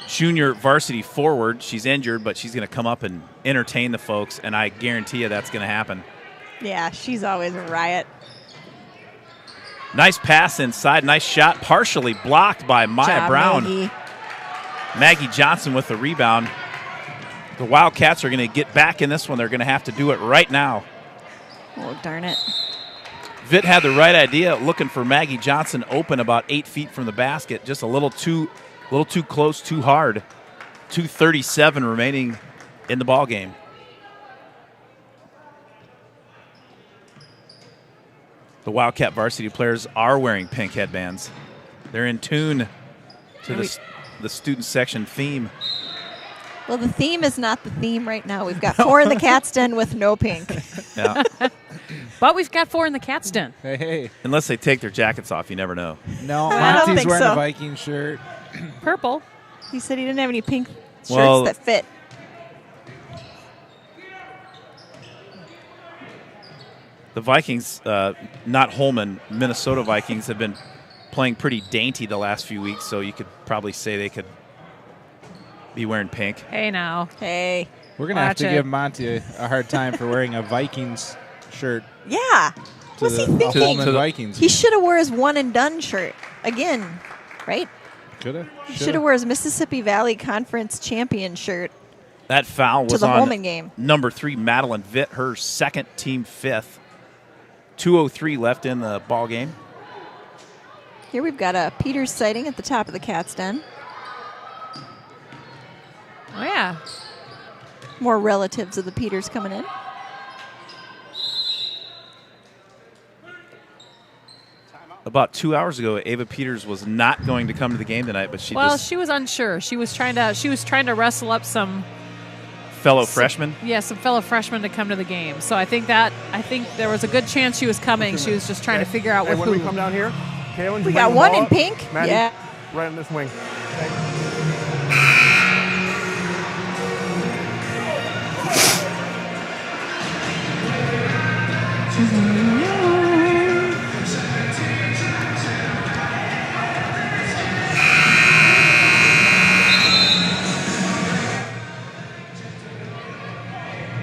junior varsity forward. She's injured, but she's going to come up and entertain the folks, and I guarantee you that's going to happen. Yeah, she's always a riot. Nice pass inside. Nice shot, partially blocked by Maya Job, Brown. Maggie. Maggie Johnson with the rebound. The Wildcats are going to get back in this one. They're going to have to do it right now. Oh, darn it. Vitt had the right idea, looking for Maggie Johnson open about 8 feet from the basket. Just a little too close, too hard. 2:37 remaining in the ball game. The Wildcat varsity players are wearing pink headbands. They're in tune to the student section theme. Well, the theme is not the theme right now. We've got 4 in the Cat's Den with no pink. Yeah. But we've got 4 in the Cat's Den. Hey. Unless they take their jackets off, you never know. No, I don't Monty's think wearing so. a Viking shirt. Purple. He said he didn't have any pink shirts Well- that fit. The Vikings, not Holmen, Minnesota Vikings, have been playing pretty dainty the last few weeks, so you could probably say they could be wearing pink. Hey, now. Hey. We're going to have Watch to it. give Monty a hard time for wearing a Vikings shirt Yeah. to What's the he thinking? Holmen To the- Vikings. He should have wore his one and done shirt again, right? Could have. He should have wore his Mississippi Valley Conference champion shirt. That foul was the on Holmen game. number 3, Madeline Vitt, her second, team 5th. 2:03 left in the ball game. Here we've got a Peters sighting at the top of the Cat's Den. Oh, yeah. More relatives of the Peters coming in. About 2 hours ago, Ava Peters was not going to come to the game tonight, but she She was unsure. She was trying to wrestle up some fellow freshman. some fellow freshmen to come to the game. So I think there was a good chance she was coming. She was just trying to figure out Hey, with when we who. come down here, Kaylin, We you got bring the one ball in up. pink. Maddie, Yeah. right on this wing. Okay.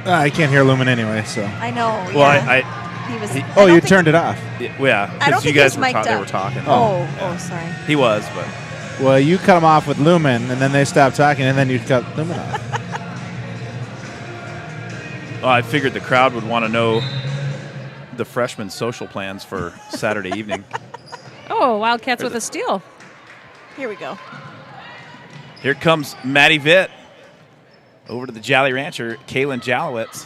I can't hear Lumen anyway, so. I know. Well, yeah. He was. I Oh, don't you think- turned it off. Yeah, I don't because you think he was guys were mic'd they up. were talking. Oh, sorry. He was, but Well, you cut them off with Lumen, and then they stopped talking, and then you cut Lumen off. I figured the crowd would want to know the freshman social plans for Saturday evening. Oh, Wildcats with a steal. Here we go. Here comes Maddie Vitt over to the Jolly Rancher, Kaylin Jalowitz.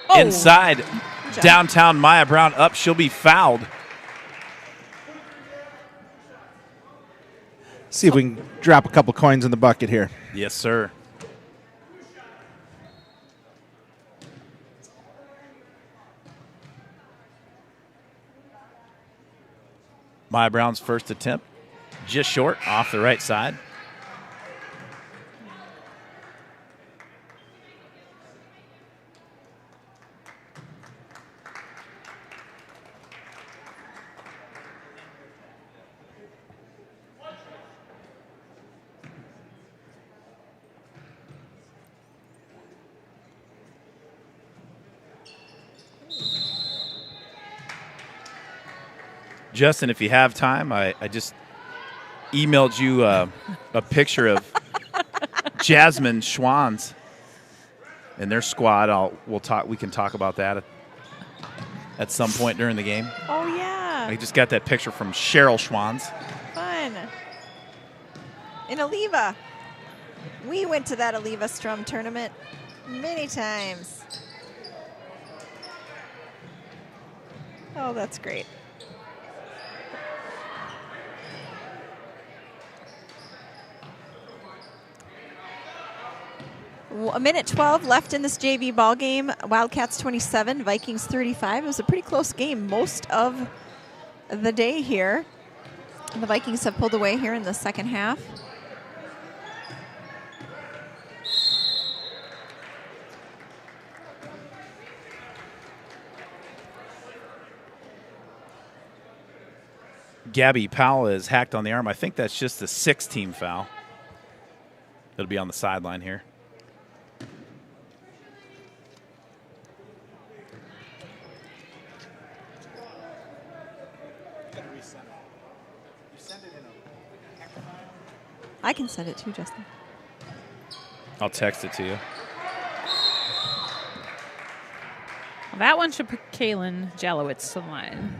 Oh. Inside, job. downtown Maya Brown up. She'll be fouled. See if we can drop a couple coins in the bucket here. Yes, sir. Maya Brown's first attempt, just short, off the right side. Justin, if you have time, I just emailed you a picture of Jasmine Schwans and their squad. We can talk about that at some point during the game. Oh, yeah. I just got that picture from Cheryl Schwans. Fun. In Oliva. We went to that Oliva Strum tournament many times. Oh, that's great. A minute 12 left in this JV ball game. Wildcats 27, Vikings 35. It was a pretty close game most of the day here. The Vikings have pulled away here in the second half. Gabby Powell is hacked on the arm. I think that's just the 6th team foul. It'll be on the sideline here. I can send it too, Justin. I'll text it to you. Well, that one should put Kaylin Jalowitz to the line.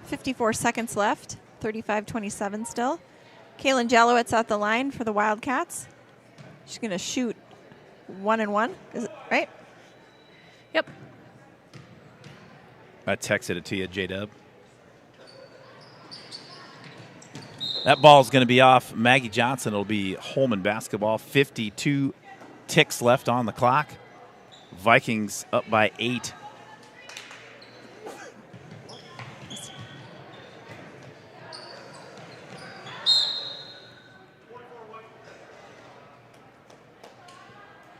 54 seconds left. 35-27 still. Kaylin Jalowitz at the line for the Wildcats. She's going to shoot 1 and 1. Is it right? Yep. I texted it to you, J-Dub. That ball's going to be off Maggie Johnson. It'll be Holmen basketball. 52 ticks left on the clock. Vikings up by 8.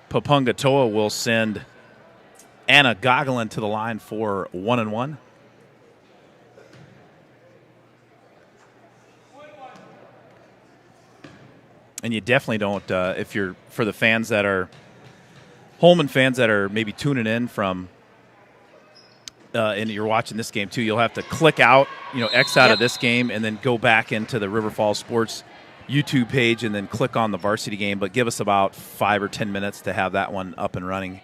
Papunga Toa will send Anna Gogolin to the line for 1 and 1. And you definitely don't, if you're, for the fans that are, Holmen fans that are maybe tuning in from, and you're watching this game too, you'll have to click out, X out of this game and then go back into the River Falls Sports YouTube page and then click on the varsity game. But give us about 5 or 10 minutes to have that one up and running.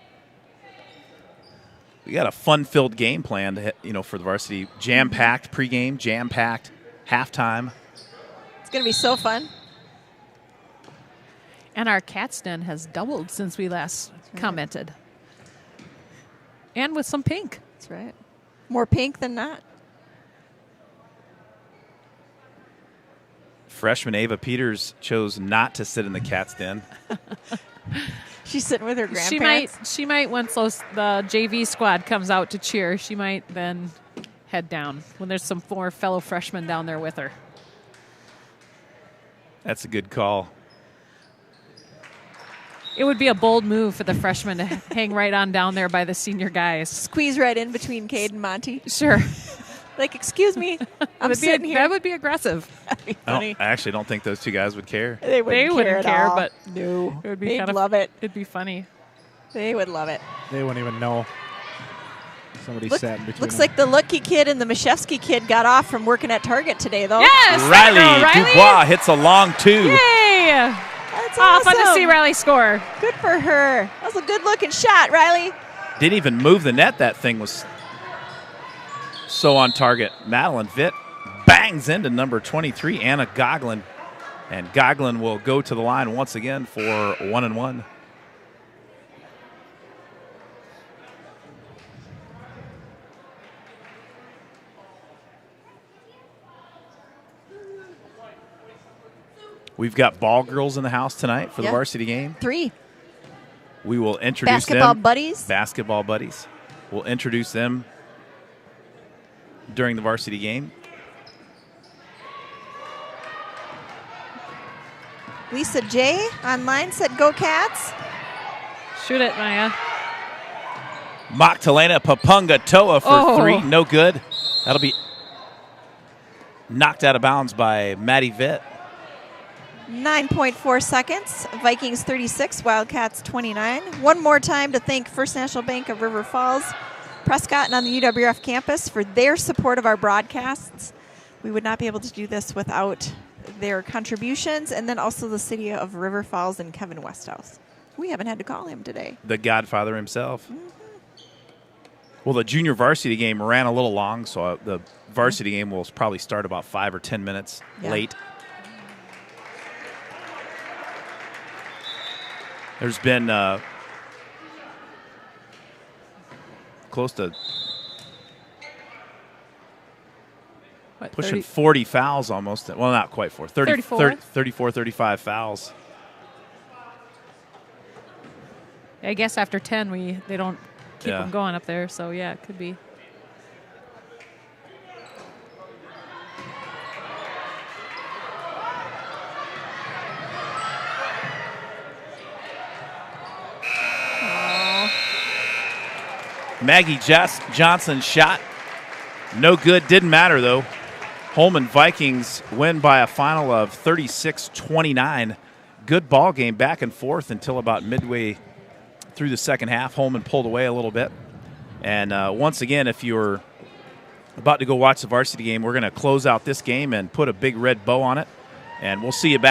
We got a fun-filled game planned, for the varsity. Jam-packed pregame, jam-packed halftime. It's going to be so fun. And our cat's den has doubled since we last commented. And with some pink. That's right. More pink than not. Freshman Ava Peters chose not to sit in the cat's den. She's sitting with her grandparents. She might once the JV squad comes out to cheer, she might then head down when there's some more fellow freshmen down there with her. That's a good call. It would be a bold move for the freshmen to hang right on down there by the senior guys. Squeeze right in between Cade and Monty. Sure. Like, excuse me, I'm sitting here. That would be aggressive. That'd be I funny. actually don't think those two guys would care. They wouldn't care, at all. but no, it would be they'd kind of love it. It'd be funny. They would love it. They wouldn't even know. Somebody sat in between Looks them. like the Lucky kid and the Mashevsky kid got off from working at Target today, though. Yes! Riley Dubois hits a long 2. Yay! That's Oh, awesome. fun to see Riley score. Good for her. That was a good-looking shot, Riley. Didn't even move the net. That thing was so on target. Madeline Vitt bangs into number 23, Anna Goglin. And Goglin will go to the line once again for 1-1. We've got ball girls in the house tonight for the varsity game. 3. We will introduce Basketball them. buddies. Basketball buddies. We'll introduce them during the varsity game. Lisa J. online said, "Go Cats." Shoot it, Maya. Magdalena Papunga Toa for 3. No good. That'll be knocked out of bounds by Maddie Vitt. 9.4 seconds. Vikings 36, Wildcats 29. One more time to thank First National Bank of River Falls, Prescott, and on the UWF campus for their support of our broadcasts. We would not be able to do this without their contributions, and then also the city of River Falls and Kevin Westhouse. We haven't had to call him today. The Godfather himself. Well, the junior varsity game ran a little long, so the varsity game will probably start about 5 or 10 minutes late. There's been close to pushing 40 fouls almost. Well, not quite 34, 35 fouls. I guess after 10, they don't keep them going up there. So, yeah, it could be. Maggie Johnson's shot, no good. Didn't matter, though. Holmen Vikings win by a final of 36-29. Good ball game, back and forth until about midway through the second half. Holmen pulled away a little bit. And once again, if you're about to go watch the varsity game, we're going to close out this game and put a big red bow on it. And we'll see you back.